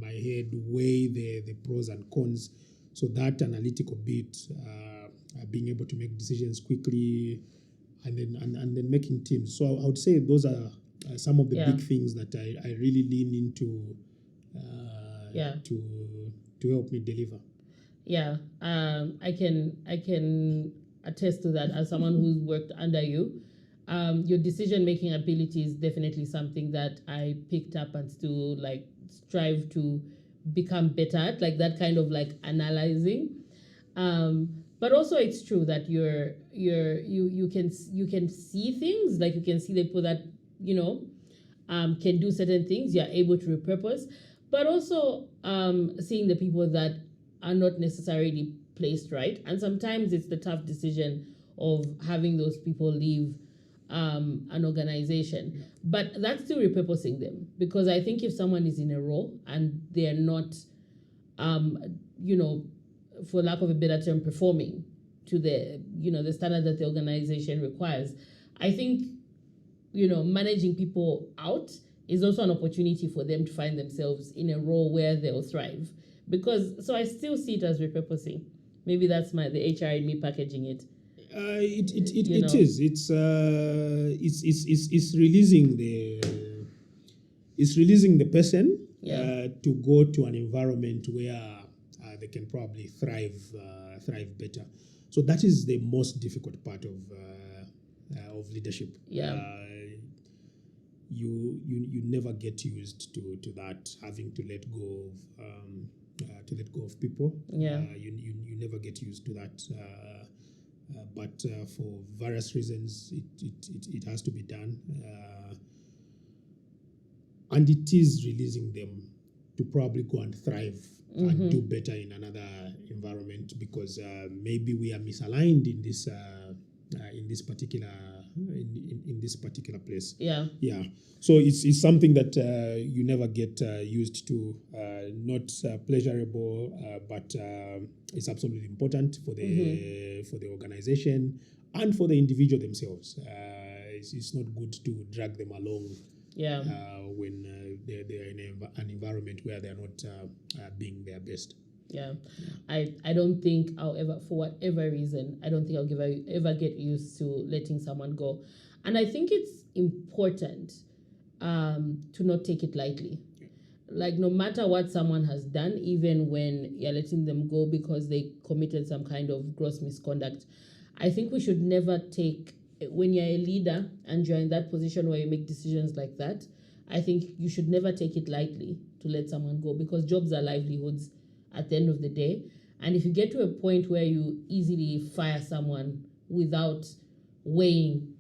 S2: my head, weigh the pros and cons. So that analytical bit, being able to make decisions quickly, and then making teams. So I would say those are some of the big things that I really lean into to help me deliver.
S1: Yeah, I can attest to that as someone who's worked under you. Your decision-making ability is definitely something that I picked up and still like strive to become better at, like that kind of like analyzing. But also it's true that you can see things, like you can see the people that can do certain things. You're able to repurpose, but also seeing the people that are not necessarily placed right. And sometimes it's the tough decision of having those people leave an organization. But that's still repurposing them, because I think if someone is in a role and they're not, for lack of a better term, performing to the standard that the organization requires, I think, managing people out is also an opportunity for them to find themselves in a role where they'll thrive. So I still see it as repurposing. Maybe that's the HR in me packaging it.
S2: It is. It's releasing the person to go to an environment where they can probably thrive better. So that is the most difficult part of leadership.
S1: Yeah.
S2: You never get used to that, having to let go of people.
S1: Yeah.
S2: You never get used to that. But for various reasons, it has to be done. And it is releasing them to probably go and thrive and do better in another environment, because maybe we are misaligned in this particular place.
S1: Yeah.
S2: So it's something that you never get used to. Not pleasurable, but it's absolutely important for the organization and for the individual themselves. It's not good to drag them along.
S1: Yeah.
S2: When they're in an environment where they're not being their best.
S1: Yeah. I don't think for whatever reason, I don't think I'll ever get used to letting someone go. And I think it's important to not take it lightly. Like, no matter what someone has done, even when you're letting them go because they committed some kind of gross misconduct, I think we should never take, when you're a leader and you're in that position where you make decisions like that, I think you should never take it lightly to let someone go, because jobs are livelihoods at the end of the day. And if you get to a point where you easily fire someone without weighing,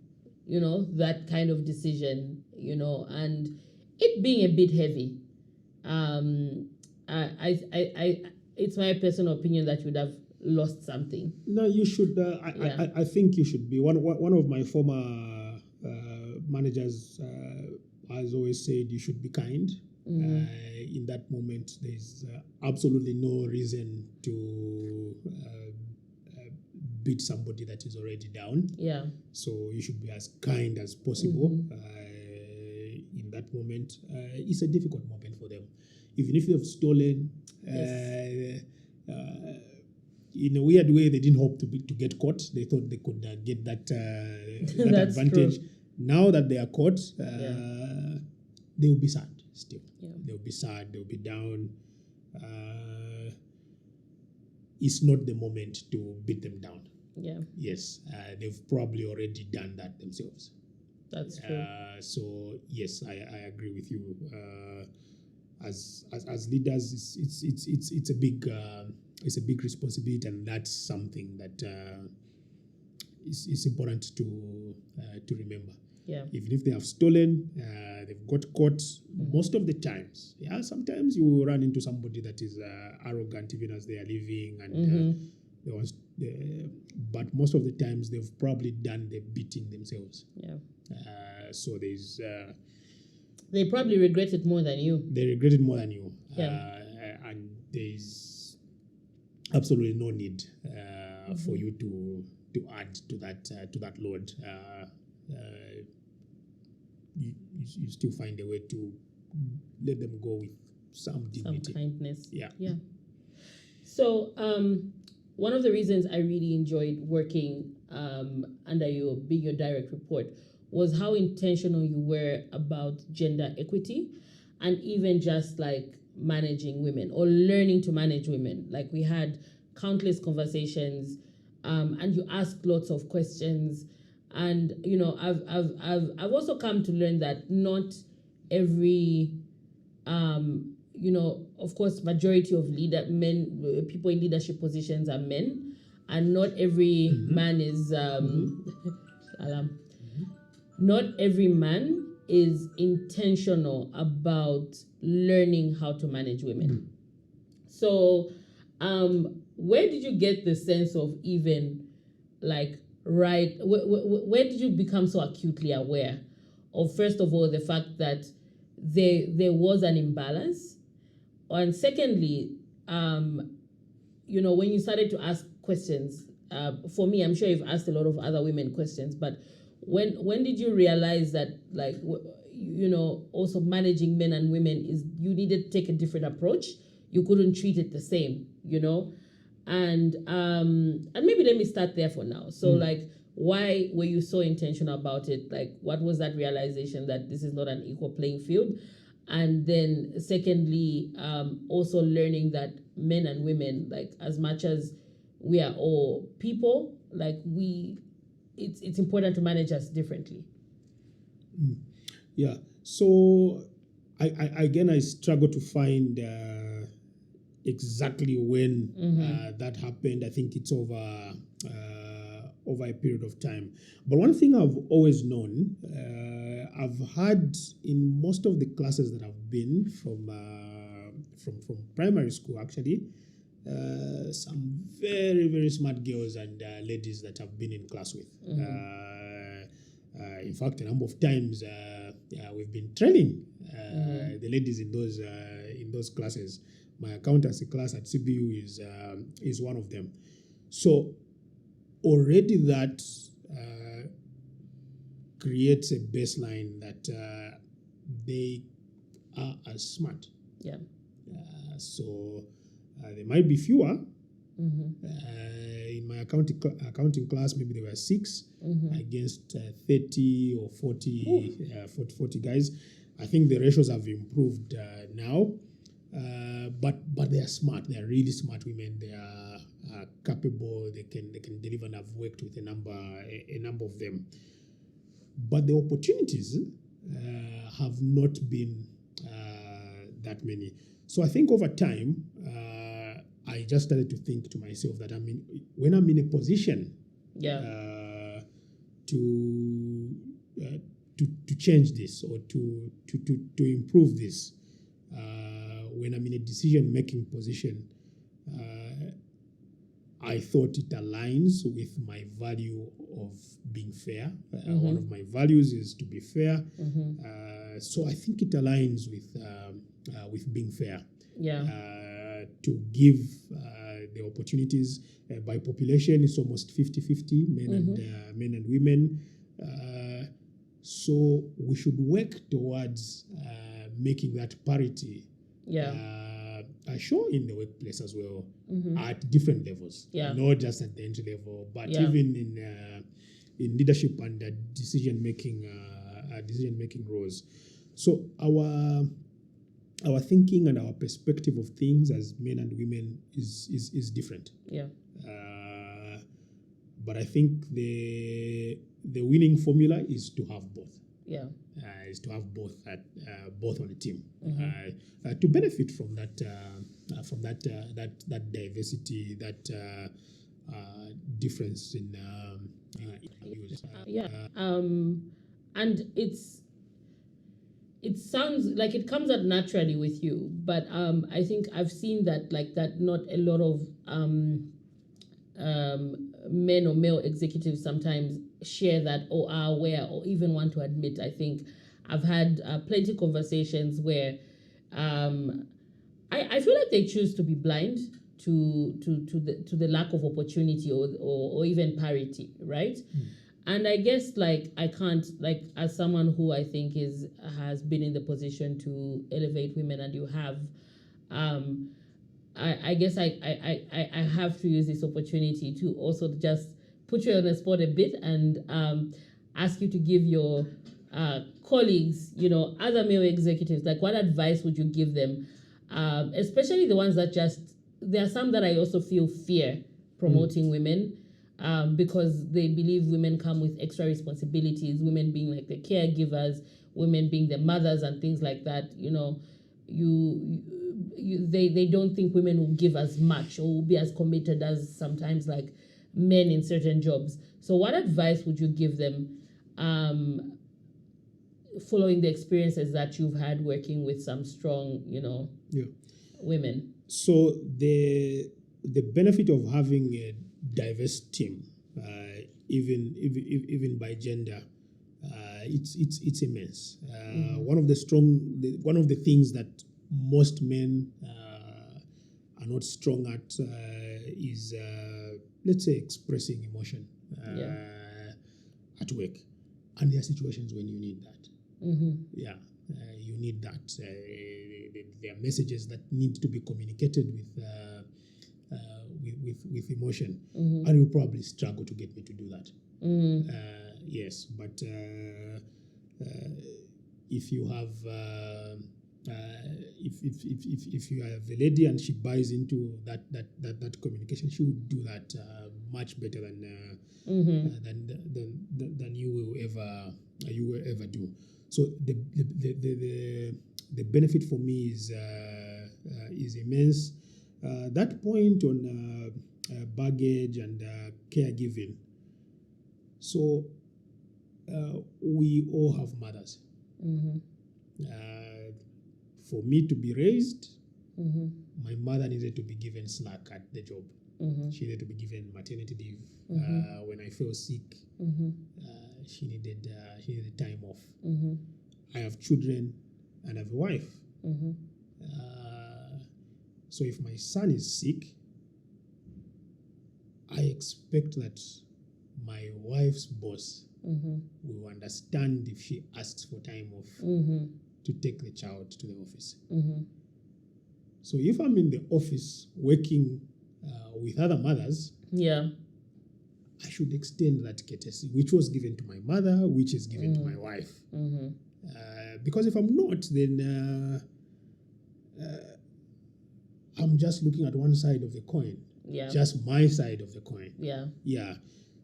S1: that kind of decision, and it being a bit heavy, it's my personal opinion that you would have lost something.
S2: No, you should. I think you should be. One of my managers, as always said, you should be kind. In that moment, there's absolutely no reason to beat somebody that is already down.
S1: Yeah.
S2: So you should be as kind as possible. In that moment, it's a difficult moment for them. Even if they've stolen, in a weird way, they didn't hope to get caught. They thought they could get that advantage.
S1: True.
S2: Now that they are caught, they will be sad still.
S1: Yeah.
S2: They'll be sad. They'll be down. It's not the moment to beat them down.
S1: Yeah.
S2: Yes, they've probably already done that themselves.
S1: That's true.
S2: So yes, I agree with you. As leaders, it's a big responsibility, and that's something that is important to remember.
S1: Yeah.
S2: Even if they have stolen, they've got caught. Most of the times, sometimes you will run into somebody that is arrogant even as they are leaving, and but most of the times they've probably done the beating themselves.
S1: Yeah.
S2: So there's
S1: they probably regret it more than you.
S2: They regret it more than you.
S1: Yeah.
S2: And there's absolutely no need for you to add to that load. You still find a way to let them go with some dignity,
S1: some kindness.
S2: Yeah.
S1: So one of the reasons I really enjoyed working under you, being your direct report, was how intentional you were about gender equity, and even just like managing women or learning to manage women. Like, we had countless conversations, and you asked lots of questions. And I've also come to learn that not every of course, majority of people in leadership positions are men, and not every man is not every man is intentional about learning how to manage women. So where did you get the sense of even like where did you become so acutely aware of, first of all, the fact that there was an imbalance, and secondly, when you started to ask questions, for me, I'm sure you've asked a lot of other women questions, but when did you realize that, like, also managing men and women you needed to take a different approach? You couldn't treat it the same, and maybe let me start there for now. So like, why were you so intentional about it? Like, what was that realization that this is not an equal playing field? And then secondly, also learning that men and women, like, as much as we are all people, like, it's important to manage us differently.
S2: Yeah. So I struggle to find exactly when that happened. I think it's over a period of time. But one thing I've always known, I've had in most of the classes that I've been from primary school, actually, some very, very smart girls and ladies that I've been in class with. In fact, a number of times we've been training the ladies in those classes. My accountancy class at CBU is one of them. So already that creates a baseline that they are as smart.
S1: Yeah.
S2: So there might be fewer. In my accounting class, maybe there were 6 against 30 or 40 guys. I think the ratios have improved now, but they are smart. They are really smart women. They are capable. They can deliver. And I've worked with a number of them. But the opportunities have not been that many. So I think over time, I just started to think to myself that when I'm in a position to change this or to improve this, when I'm in a decision-making position, I thought it aligns with my value of being fair. One of my values is to be fair. So I think it aligns with being fair. To give the opportunities. By population, it's almost 50-50, men and women. So we should work towards making that parity show in the workplace as well, at different levels, not just at the entry level, but even in leadership and decision making roles. So our thinking and our perspective of things as men and women is different. But I think the winning formula is to have both. Is to have both on the team to benefit from that diversity, that difference in views.
S1: And it sounds like it comes out naturally with you, but I think I've seen that not a lot of men or male executives sometimes share that or are aware or even want to admit. I think I've had plenty of conversations where I feel like they choose to be blind to the lack of opportunity or even parity, right? And I guess I can't, as someone who I think has been in the position to elevate women, and you have, I guess I have to use this opportunity to also just put you on the spot a bit and ask you to give your colleagues, other male executives, what advice would you give them, especially the ones that there are some that I also feel fear promoting women. Because they believe women come with extra responsibilities, women being the caregivers, women being the mothers and things like that. They don't think women will give as much or will be as committed as sometimes men in certain jobs. So what advice would you give them following the experiences that you've had working with some strong, women?
S2: So the benefit of having a diverse team, even by gender, it's immense. One of the things that most men are not strong at is let's say expressing emotion at work, and there are situations when you need that. You need that. There are messages that need to be communicated with emotion, and you probably struggle to get me to do that. Yes, but if you have if you have a lady and she buys into that communication, she would do that much better than you will ever do. So the benefit for me is immense. That point on baggage and caregiving. So we all have mothers. For me to be raised, my mother needed to be given slack at the job. She needed to be given maternity leave. When I fell sick, she needed time off. I have children and I have a wife. So if my son is sick, I expect that my wife's boss will understand if she asks for time off to take the child to the office. So if I'm in the office working with other mothers, I should extend that courtesy, which was given to my mother, which is given to my wife. Because if I'm not, then I'm just looking at one side of the coin, just my side of the coin.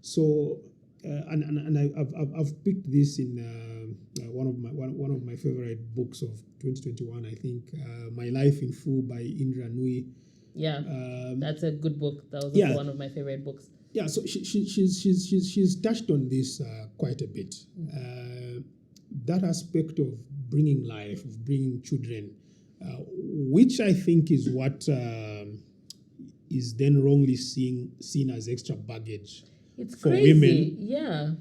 S2: So, and I've picked this in one of my favorite books of 2021. I think My Life in Full by Indra Nui.
S1: That's a good book. That was also one of my favorite books.
S2: So she's touched on this quite a bit. That aspect of bringing life, of bringing children, which I think is what is then wrongly seen as extra baggage
S1: It's
S2: for
S1: crazy.
S2: women.
S1: Yeah.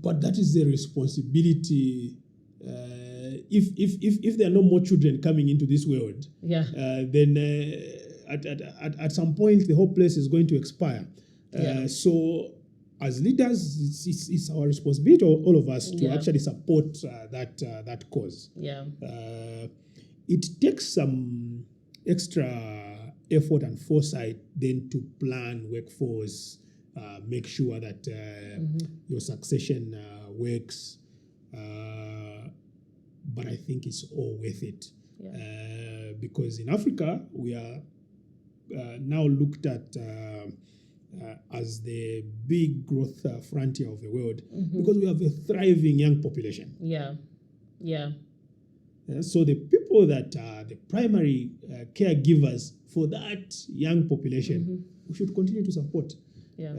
S2: But that is the responsibility. If there are no more children coming into this world,
S1: Yeah.
S2: then at some point the whole place is going to expire.
S1: Yeah.
S2: So as leaders, it's our responsibility, all of us, to
S1: Yeah.
S2: actually support that cause.
S1: Yeah.
S2: It takes some extra effort and foresight then to plan workforce, make sure that your succession works. But I think it's all worth it.
S1: Yeah.
S2: Because in Africa, we are now looked at as the big growth frontier of the world, because we have a thriving young population.
S1: Yeah. Yeah.
S2: So the people that are the primary caregivers for that young population, we should continue to support.
S1: Yeah.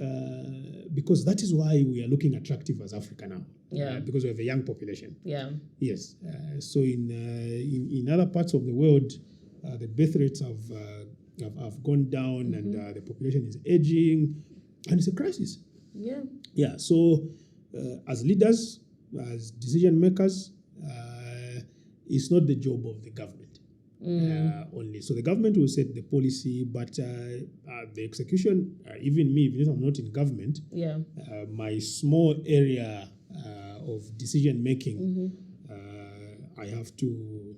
S2: Because that is why we are looking attractive as Africa now.
S1: Yeah.
S2: Because we have a young population.
S1: Yeah.
S2: Yes. So in other parts of the world, the birth rates have gone down, and the population is aging, and it's a crisis.
S1: Yeah.
S2: Yeah. So as leaders, as decision makers, it's not the job of the government only. So the government will set the policy, but the execution, even me, even if I'm not in government,
S1: Yeah.
S2: My small area of decision making, I have to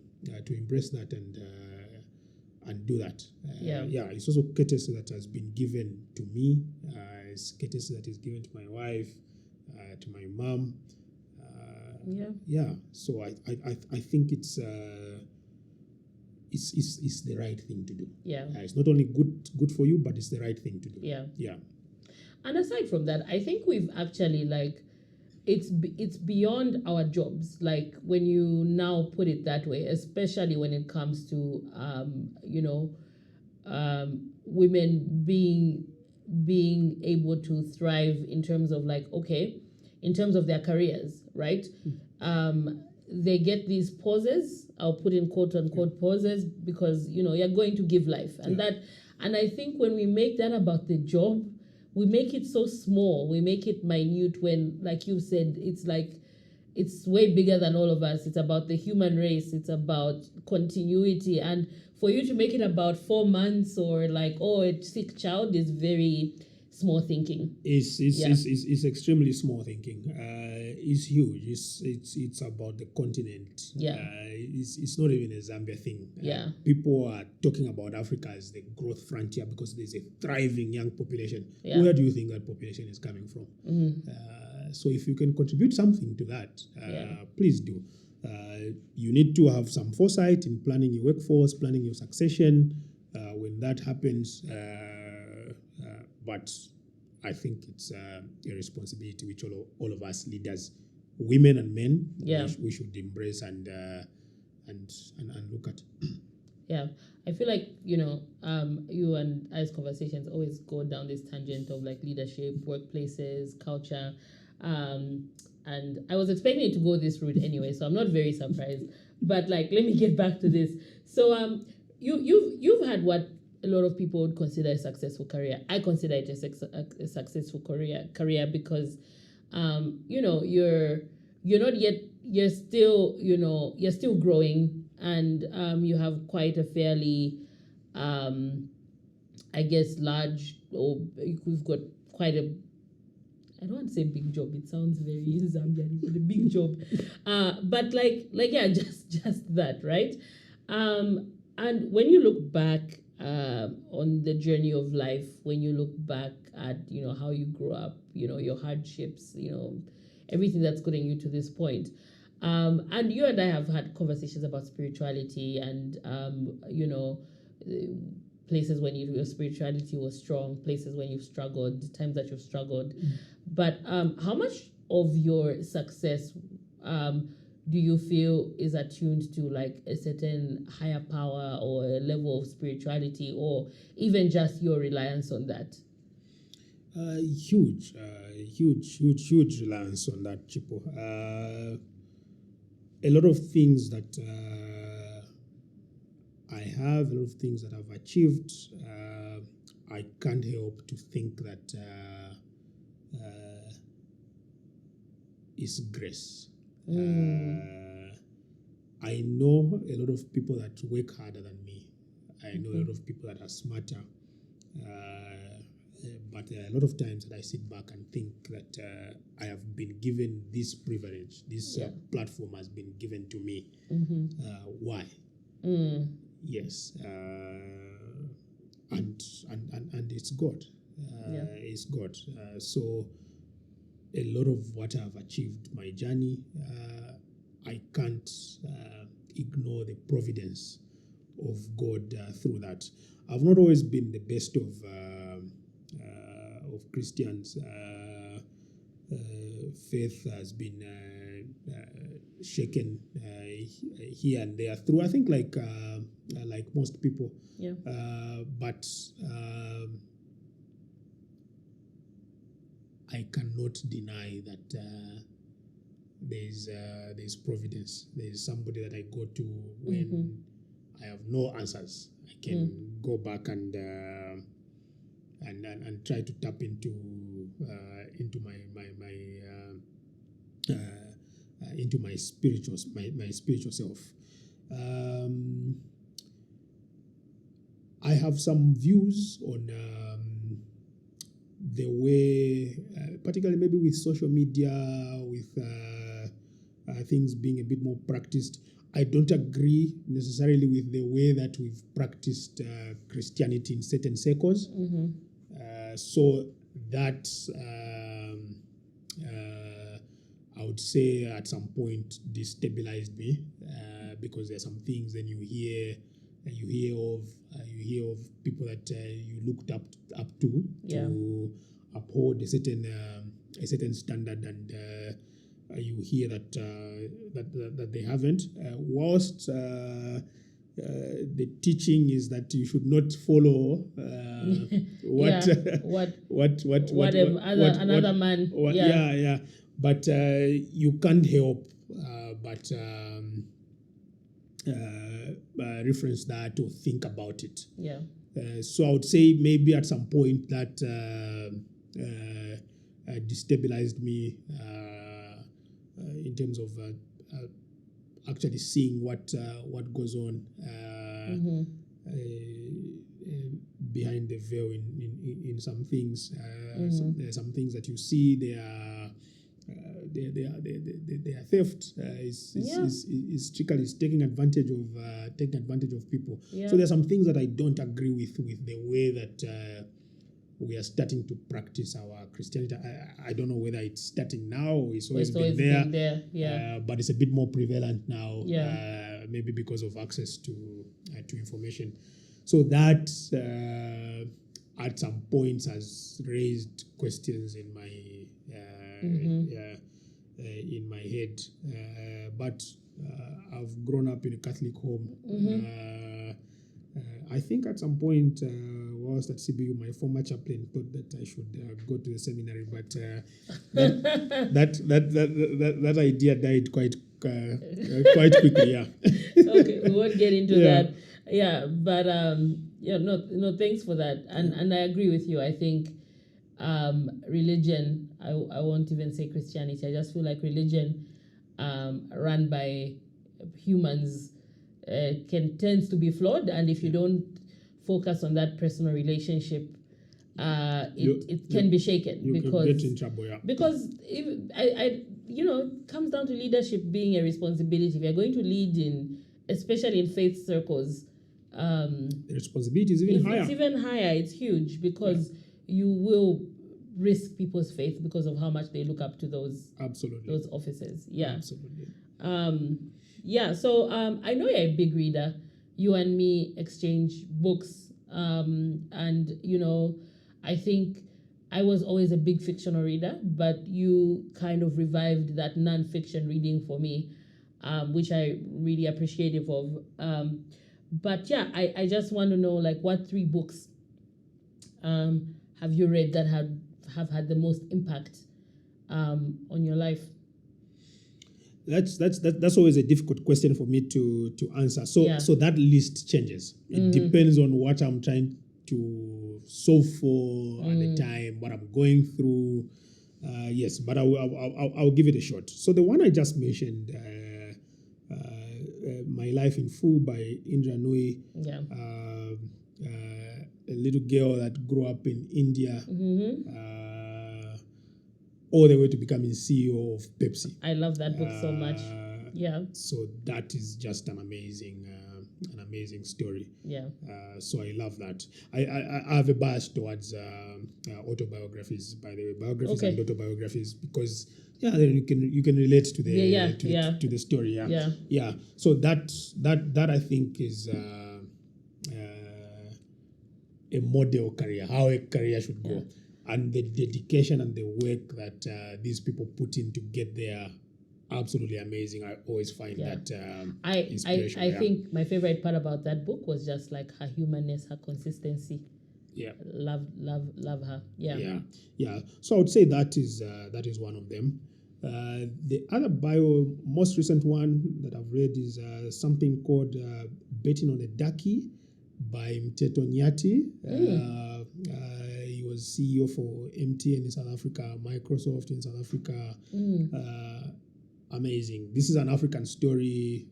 S2: embrace that and do that.
S1: Yeah.
S2: It's also courtesy that has been given to me. It's courtesy that is given to my wife, to my mom. So I think it's the right thing to do.
S1: Yeah.
S2: It's not only good for you, but it's the right thing to do.
S1: Yeah. And aside from that, I think we've actually, like, it's beyond our jobs. Like, when you now put it that way, especially when it comes to women being able to thrive in terms of, like, okay, in terms of their careers, right? They get these pauses. I'll put in quote unquote pauses, because you're going to give life, and I think when we make that about the job, we make it so small, we make it minute, when, like you said, it's like it's way bigger than all of us. It's about the human race. It's about continuity, and for you to make it about 4 months or like, a sick child is very small thinking.
S2: It's extremely small thinking. It's huge. It's about the continent.
S1: Yeah.
S2: It's not even a Zambia thing.
S1: Yeah.
S2: People are talking about Africa as the growth frontier because there's a thriving young population.
S1: Yeah.
S2: Where do you think that population is coming from? So if you can contribute something to that, please do. You need to have some foresight in planning your workforce, planning your succession. When that happens, but I think it's a responsibility which all of us leaders, women and men, we should embrace and look at.
S1: Yeah, I feel like you and I's conversations always go down this tangent of, like, leadership, workplaces, culture, and I was expecting it to go this route anyway, so I'm not very surprised. But, like, let me get back to this. So you've had what a lot of people would consider a successful career. I consider it a successful career because you're not yet, you're still growing, and you have quite a fairly I guess large, or you've got quite a, I don't want to say big job, it sounds very Zambian, but a big job, but like yeah, just that, right? And when you look back on the journey of life, when you look back at how you grew up, your hardships, everything that's getting you to this point, and you and I have had conversations about spirituality and places when your spirituality was strong, places when you've struggled, times that you've struggled. But how much of your success do you feel is attuned to, like, a certain higher power or a level of spirituality, or even just your reliance on that?
S2: Huge reliance on that, Chipo. A lot of things that I have, a lot of things that I've achieved, I can't help to think that is grace. I know a lot of people that work harder than me. I know a lot of people that are smarter. But there are a lot of times that I sit back and think that I have been given this privilege, this platform has been given to me. Why? Yes, and it's God. It's God. So a lot of what I've achieved, my journey, I can't ignore the providence of God through that. I've not always been the best of Christians. Faith has been shaken here and there through, I think, like most people. But I cannot deny that there's providence. There's somebody that I go to when I have no answers. I can go back and try to tap into my spiritual self. I have some views on the way, particularly maybe with social media, with things being a bit more practiced. I don't agree necessarily with the way that we've practiced Christianity in certain circles. So that I would say at some point destabilized me because there are some things then you hear of people that you looked up to uphold a certain standard, and you hear that they haven't. Whilst the teaching is that you should not follow another man. But you can't help but reference that or think about it. So I would say maybe at some point that destabilized me in terms of actually seeing what goes on behind the veil in some things. There are some things that you see. Their theft is strictly taking advantage of people. So there are some things that I don't agree with the way that we are starting to practice our Christianity. I don't know whether it's starting now or it's always been there. But it's a bit more prevalent now. Maybe because of access to information. So that at some points has raised questions in my head, but I've grown up in a Catholic home. I think at some point, whilst at CBU, my former chaplain thought that I should go to the seminary, but that idea died quite quickly.
S1: Okay, we won't get into that. But no, thanks for that, and I agree with you. I think religion, I won't even say Christianity, I just feel like religion run by humans tends to be flawed, and if you don't focus on that personal relationship, it can be shaken, because
S2: can get in trouble.
S1: Because it comes down to leadership being a responsibility. If you're going to lead especially in faith circles,
S2: the responsibility is even higher.
S1: It's even higher. It's huge, because you will risk people's faith because of how much they look up to those offices.
S2: Absolutely.
S1: So I know you're a big reader. You and me exchange books, and I think I was always a big fictional reader, but you kind of revived that non-fiction reading for me, which I really appreciative of. I just want to know, like, what 3 books have you read that have had the most impact on your life?
S2: That's always a difficult question for me to answer. So that list changes. It depends on what I'm trying to solve for at the time, what I'm going through. Yes, but I'll give it a shot. So the one I just mentioned, My Life in Full by Indra Nooyi,
S1: Yeah.
S2: A little girl that grew up in India, all the way to becoming CEO of Pepsi.
S1: I love that book so much. Yeah.
S2: So that is just an amazing story.
S1: Yeah.
S2: So I love that. I have a bias towards autobiographies, by the way, biographies and autobiographies, because then you can relate to the to the story. Yeah. So that I think is a model career, how a career should go, and the dedication and the work that these people put in to get there. Absolutely amazing. I always find that inspirational.
S1: I think my favorite part about that book was just like her humanness, her consistency.
S2: Yeah.
S1: Love her. Yeah.
S2: So I would say that is one of them. The other most recent one that I've read is something called Betting on a Ducky by Mteto Nyati. He was CEO for MTN in South Africa, Microsoft in South Africa. Amazing. This is an African story.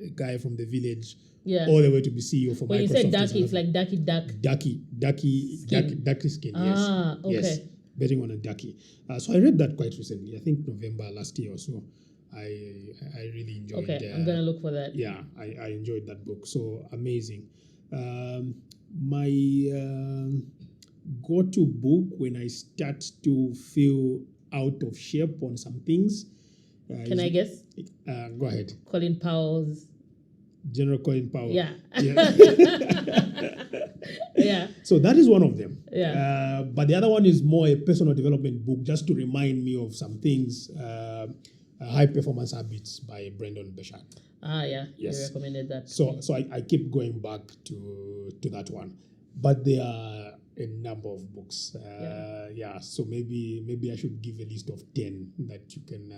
S2: A guy from the village, all the way to be CEO for Microsoft.
S1: When you said ducky, it's like ducky
S2: skin.
S1: Ah,
S2: yes.
S1: Okay.
S2: Yes. Betting on a ducky. So I read that quite recently. I think November last year or so. I really enjoyed.
S1: Okay, I'm gonna look for that.
S2: Yeah, I enjoyed that book. So amazing. My go-to book when I start to feel out of shape on some things.
S1: Can I guess?
S2: Go ahead.
S1: Colin Powell's.
S2: General Colin Powell.
S1: Yeah. Yeah.
S2: So that is one of them.
S1: Yeah.
S2: But the other one is more a personal development book, just to remind me of some things. High Performance Habits by Brendan Beshak.
S1: Yeah.
S2: Yes.
S1: You recommended that.
S2: So I keep going back to that one. But there are a number of books. So maybe I should give a list of 10 that you can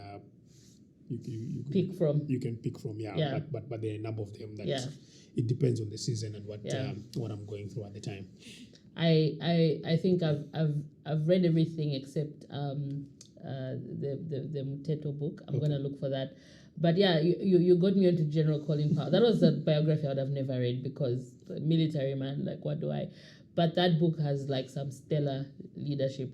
S1: pick from.
S2: You can pick from, But there are a number of them that it depends on the season and what I'm going through at the time.
S1: I think I've read everything except the Mteto book. I'm gonna look for that. But you got me onto General Colin Powell. That was a biography I would have never read, because military man, like, what do I? But that book has like some stellar leadership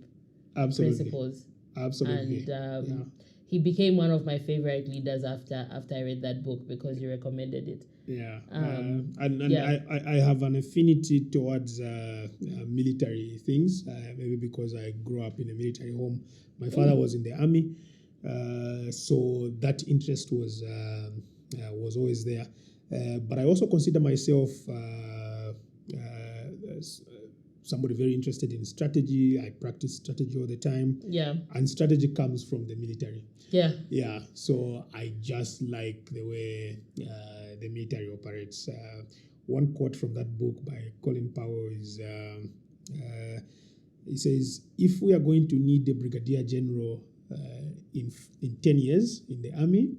S1: principles.
S2: Absolutely.
S1: And he became one of my favorite leaders after I read that book, because you recommended it.
S2: Yeah. I have an affinity towards military things, maybe because I grew up in a military home. My father was in the army, so that interest was always there. But I also consider myself somebody very interested in strategy. I practice strategy all the time.
S1: Yeah.
S2: And strategy comes from the military.
S1: Yeah.
S2: Yeah. So I just like the way the military operates. One quote from that book by Colin Powell is, he says, if we are going to need a brigadier general in 10 years in the army,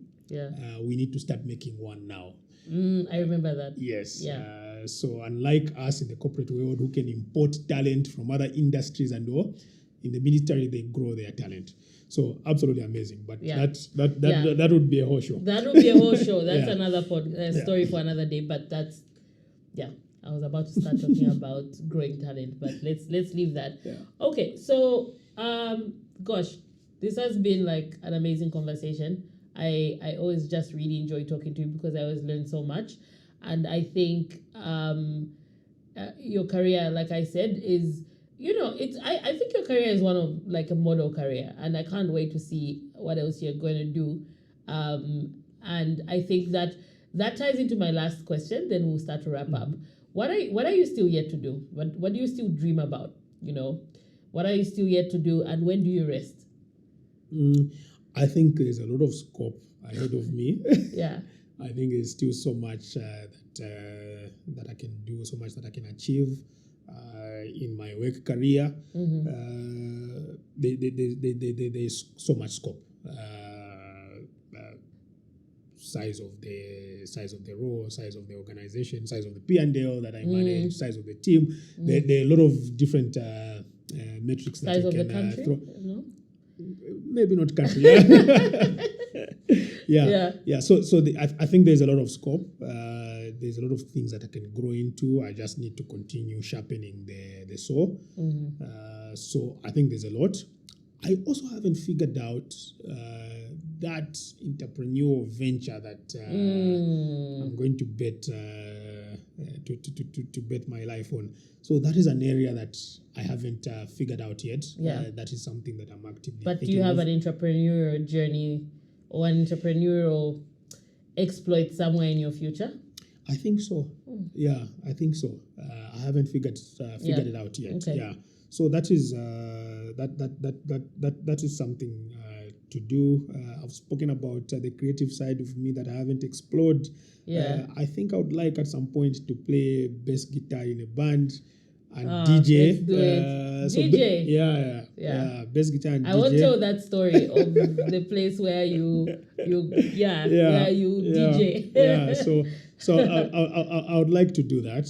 S2: we need to start making one now.
S1: I remember that.
S2: Yes.
S1: Yeah.
S2: So unlike us in the corporate world, who can import talent from other industries and all, in the military they grow their talent. So absolutely amazing. But that would be a whole show.
S1: That would be a whole show. That's another story for another day. But that's I was about to start talking about growing talent, but let's leave that.
S2: Yeah.
S1: Okay, so gosh, this has been like an amazing conversation. I always just really enjoy talking to you, because I always learn so much. And I think your career, like I said, is, I think your career is one of like a model career, and I can't wait to see what else you're going to do. And I think that ties into my last question. Then we'll start to wrap up. What are you still yet to do? What do you still dream about? What are you still yet to do, and when do you rest?
S2: I think there's a lot of scope ahead of me.
S1: Yeah.
S2: I think there's still so much that I can do, so much that I can achieve in my work career. There's so much scope. size of the role, size of the organization, size of the P&L that I manage, size of the team. There are a lot of different metrics that
S1: Size
S2: you
S1: of the
S2: can
S1: country?
S2: throw.
S1: No?
S2: Maybe not country. Yeah. I think there's a lot of scope. There's a lot of things that I can grow into. I just need to continue sharpening the saw. So I think there's a lot. I also haven't figured out that entrepreneurial venture that I'm going to bet to bet my life on. So that is an area that I haven't figured out yet.
S1: Yeah.
S2: That is something that I'm actively.
S1: But do you have an entrepreneurial journey or an entrepreneurial exploit somewhere in your future?
S2: I think so. Yeah, I think so. I haven't figured it out yet.
S1: Okay.
S2: Yeah. So that is that is something to do. I've spoken about the creative side of me that I haven't explored.
S1: Yeah.
S2: I think I would like at some point to play bass guitar in a band and DJ.
S1: Let's do it. DJ.
S2: Yeah. Bass guitar and DJ.
S1: I won't tell that story of the place where you DJ.
S2: Yeah. So I would like to do that.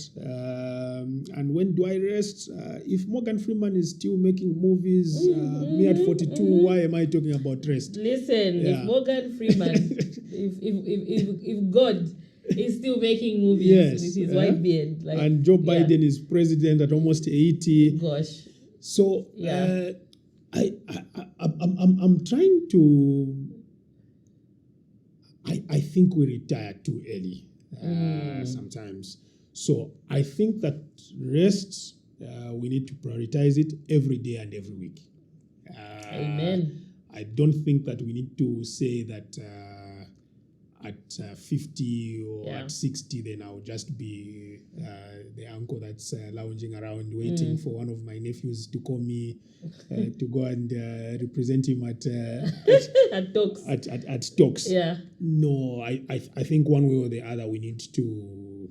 S2: And when do I rest? If Morgan Freeman is still making movies, me at 42, why am I talking about rest?
S1: Listen, if Morgan Freeman, if God is still making movies with his white beard, like,
S2: and Joe Biden is president at almost 80.
S1: Gosh.
S2: So I'm trying to. I think we retire too early sometimes. So I think that rest, we need to prioritize it every day and every week.
S1: Amen.
S2: I don't think that we need to say that at 50 or at 60, then I'll just be the uncle that's lounging around waiting for one of my nephews to call me to go and represent him at
S1: talks.
S2: At talks.
S1: Yeah.
S2: No, I think one way or the other we need to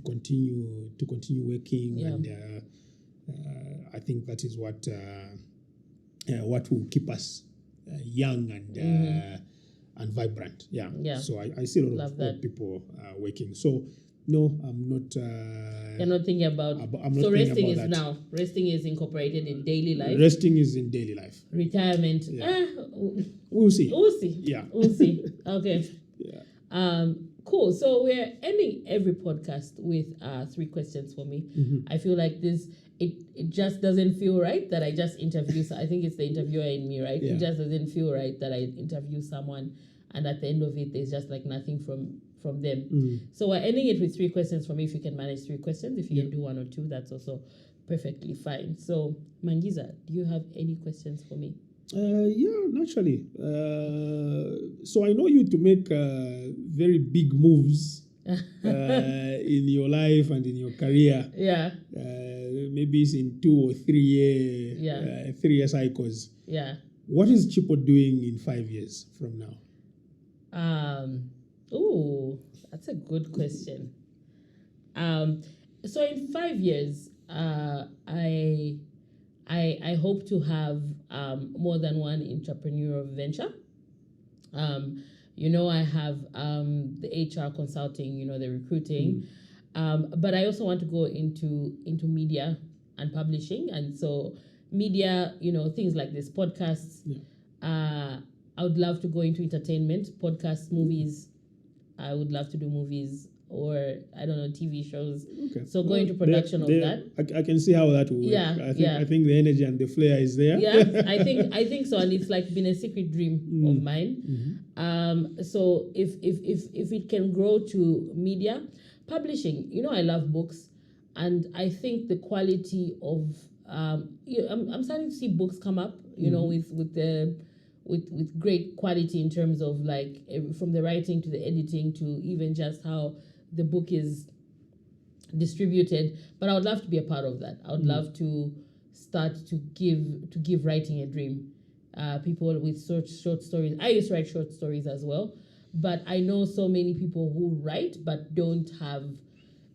S2: continue working, and I think that is what will keep us young and vibrant. Yeah. So I see a lot of people working. So no, I'm not.
S1: You're not thinking about. So resting is now. Resting is incorporated in daily life.
S2: Resting is in daily life.
S1: Retirement.
S2: We'll see.
S1: Yeah. We'll see. Okay.
S2: Yeah.
S1: Cool. So we're ending every podcast with 3 questions for me. I feel like this. It just doesn't feel right that I just interview. I think it's the interviewer in me, right?
S2: Yeah.
S1: It just doesn't feel right that I interview someone and at the end of it, there's just like nothing from them. So we're ending it with 3 questions for me. If you can manage 3 questions, if you can do 1 or 2, that's also perfectly fine. So Mangiza, do you have any questions for me?
S2: Yeah, naturally. So I know you to make very big moves in your life and in your career.
S1: Yeah.
S2: Maybe it's in 2 or 3 year 3 year cycles.
S1: Yeah.
S2: What is Chipo doing in 5 years from now?
S1: That's a good question. So in 5 years, I hope to have more than one entrepreneurial venture. I have the HR consulting, the recruiting, but I also want to go into media and publishing, and so media, things like this, podcasts. I would love to go into entertainment, podcasts, movies. I would love to do movies or, I don't know, TV shows. Okay. So go into production of that.
S2: I can see how that will work.
S1: Yeah,
S2: I think the energy and the flair is there.
S1: Yeah, I think so. And it's like been a secret dream of mine. So if it can grow to media, publishing, I love books. And I think the quality of, I'm starting to see books come up, with great quality in terms of like from the writing to the editing to even just how the book is distributed. But I would love to be a part of that. I would love to start to give writing a dream. People with short stories. I used to write short stories as well, but I know so many people who write but don't have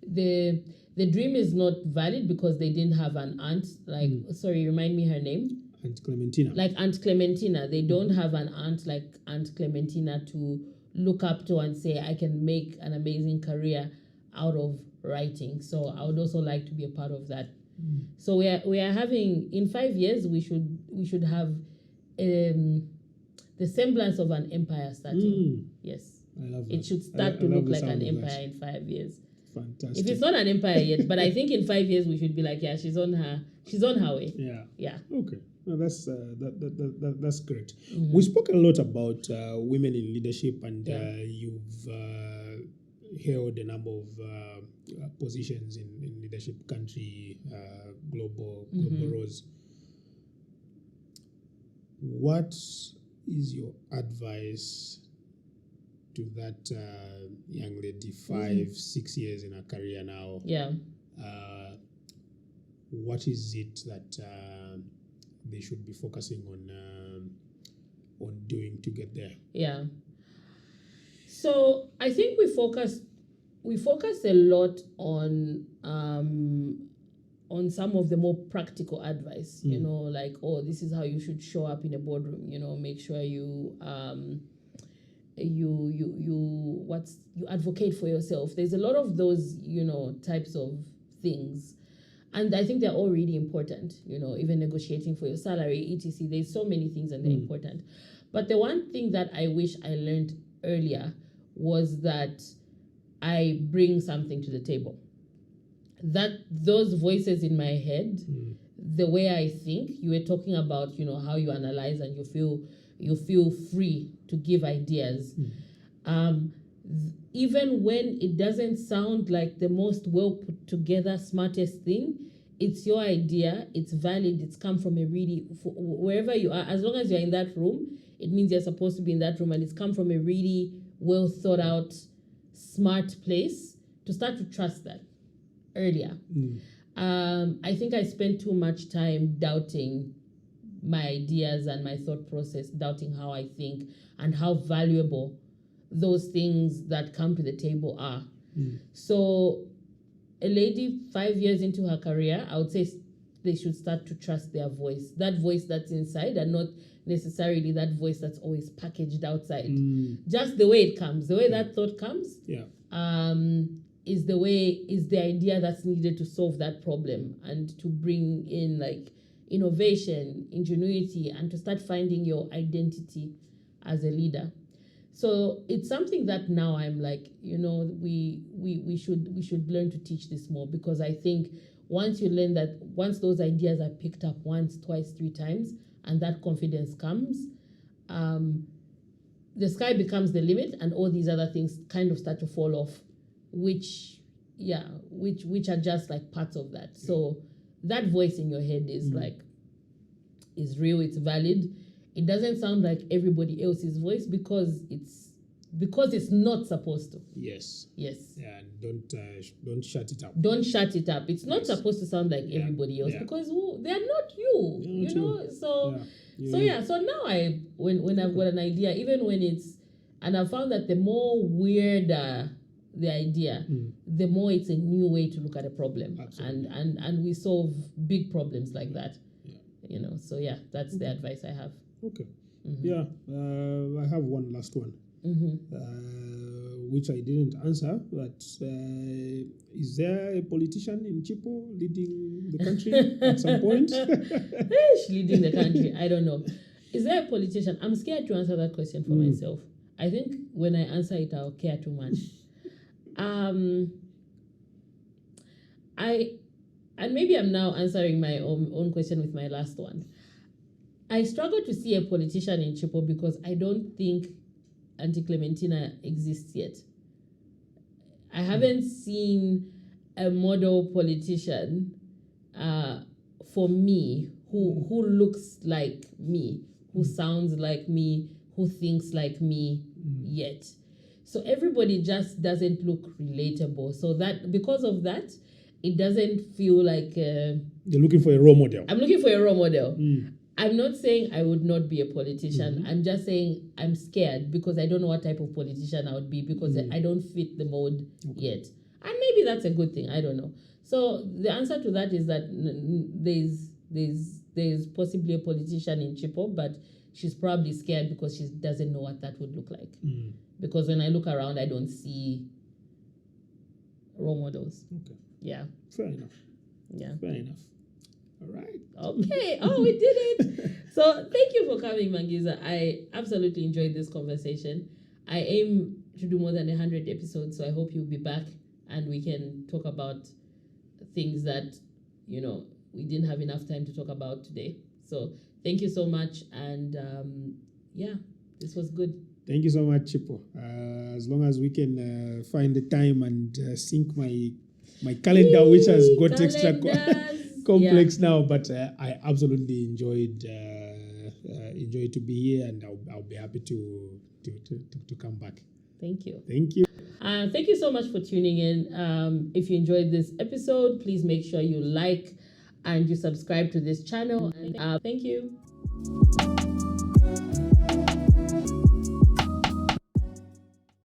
S1: the dream is not valid because they didn't have an aunt. Like, sorry, remind me her name.
S2: Aunt Clementina.
S1: Like Aunt Clementina. They don't have an aunt like Aunt Clementina to look up to and say, I can make an amazing career out of writing. So I would also like to be a part of that. So we are having, in 5 years, we should have the semblance of an empire starting. Yes.
S2: I love
S1: it
S2: that.
S1: should start to look like an empire in 5 years.
S2: Fantastic.
S1: If it's not an empire yet, but I think in 5 years we should be like, yeah, she's on her way. Yeah.
S2: Okay. No, that's great. We spoke a lot about women in leadership, and you've held a number of positions in leadership, country, global roles. What is your advice to that young lady, 5-6 years in her career now?
S1: Yeah.
S2: What is it that they should be focusing on doing to get there?
S1: Yeah. So I think we focus a lot on some of the more practical advice, like, oh, this is how you should show up in a boardroom, make sure you advocate for yourself. There's a lot of those, types of things. And I think they're all really important, even negotiating for your salary, etc. There's so many things and they're important. But the one thing that I wish I learned earlier was that I bring something to the table. That those voices in my head, the way I think, you were talking about, how you analyze and you feel free to give ideas. Even when it doesn't sound like the most well put together, smartest thing, it's your idea, it's valid, it's come from wherever you are, as long as you're in that room, it means you're supposed to be in that room, and it's come from a really well thought out, smart place, to start to trust that earlier. I think I spent too much time doubting my ideas and my thought process, doubting how I think and how valuable those things that come to the table are. So a lady 5 years into her career, I would say they should start to trust their voice, that voice that's inside, and not necessarily that voice that's always packaged outside. Just the way it comes, the way that thought comes, is the idea that's needed to solve that problem and to bring in like innovation, ingenuity, and to start finding your identity as a leader. So it's something that now I'm like, we should learn to teach this more, because I think once you learn that, once those ideas are picked up once, twice, 3 times, and that confidence comes, the sky becomes the limit, and all these other things kind of start to fall off, which are just like parts of that. So that voice in your head is is real, it's valid. It doesn't sound like everybody else's voice because it's not supposed to.
S2: Yes.
S1: Yeah,
S2: and don't shut it up.
S1: Don't shut it up. It's not supposed to sound like everybody else because they are not you. So now when I've got an idea, even when and I've found that the more weirder the idea, the more it's a new way to look at a problem.
S2: Absolutely.
S1: And we solve big problems like that. So that's the advice I have.
S2: Okay. I have one last one, which I didn't answer, but is there a politician in Chipo leading the country at some point?
S1: Leading the country, I don't know. Is there a politician? I'm scared to answer that question for myself. I think when I answer it, I'll care too much. And maybe I'm now answering my own question with my last one. I struggle to see a politician in Chipo because I don't think Auntie Clementina exists yet. I haven't seen a model politician for me who looks like me, who sounds like me, who thinks like me yet. So everybody just doesn't look relatable. So that because of that, it doesn't feel like...
S2: You're looking for a role model.
S1: I'm looking for a role model. I'm not saying I would not be a politician. I'm just saying I'm scared because I don't know what type of politician I would be because I don't fit the mold yet. And maybe that's a good thing. I don't know. So the answer to that is that there's possibly a politician in Chipo, but she's probably scared because she doesn't know what that would look like. because when I look around, I don't see role models.
S2: Okay.
S1: Yeah.
S2: Fair enough.
S1: Yeah.
S2: Fair enough. All right.
S1: Okay. Oh, we did it. So thank you for coming, Mangiza. I absolutely enjoyed this conversation. I aim to do more than 100 episodes, so I hope you'll be back and we can talk about things that, we didn't have enough time to talk about today. So thank you so much. And yeah, this was good.
S2: Thank you so much, Chipo. As long as we can find the time and sync my calendar, which has got extra complex now, but I absolutely enjoyed to be here, and I'll be happy to come back.
S1: Thank you.
S2: Thank you.
S1: Thank you so much for tuning in. If you enjoyed this episode, please make sure you like and you subscribe to this channel. Thank you.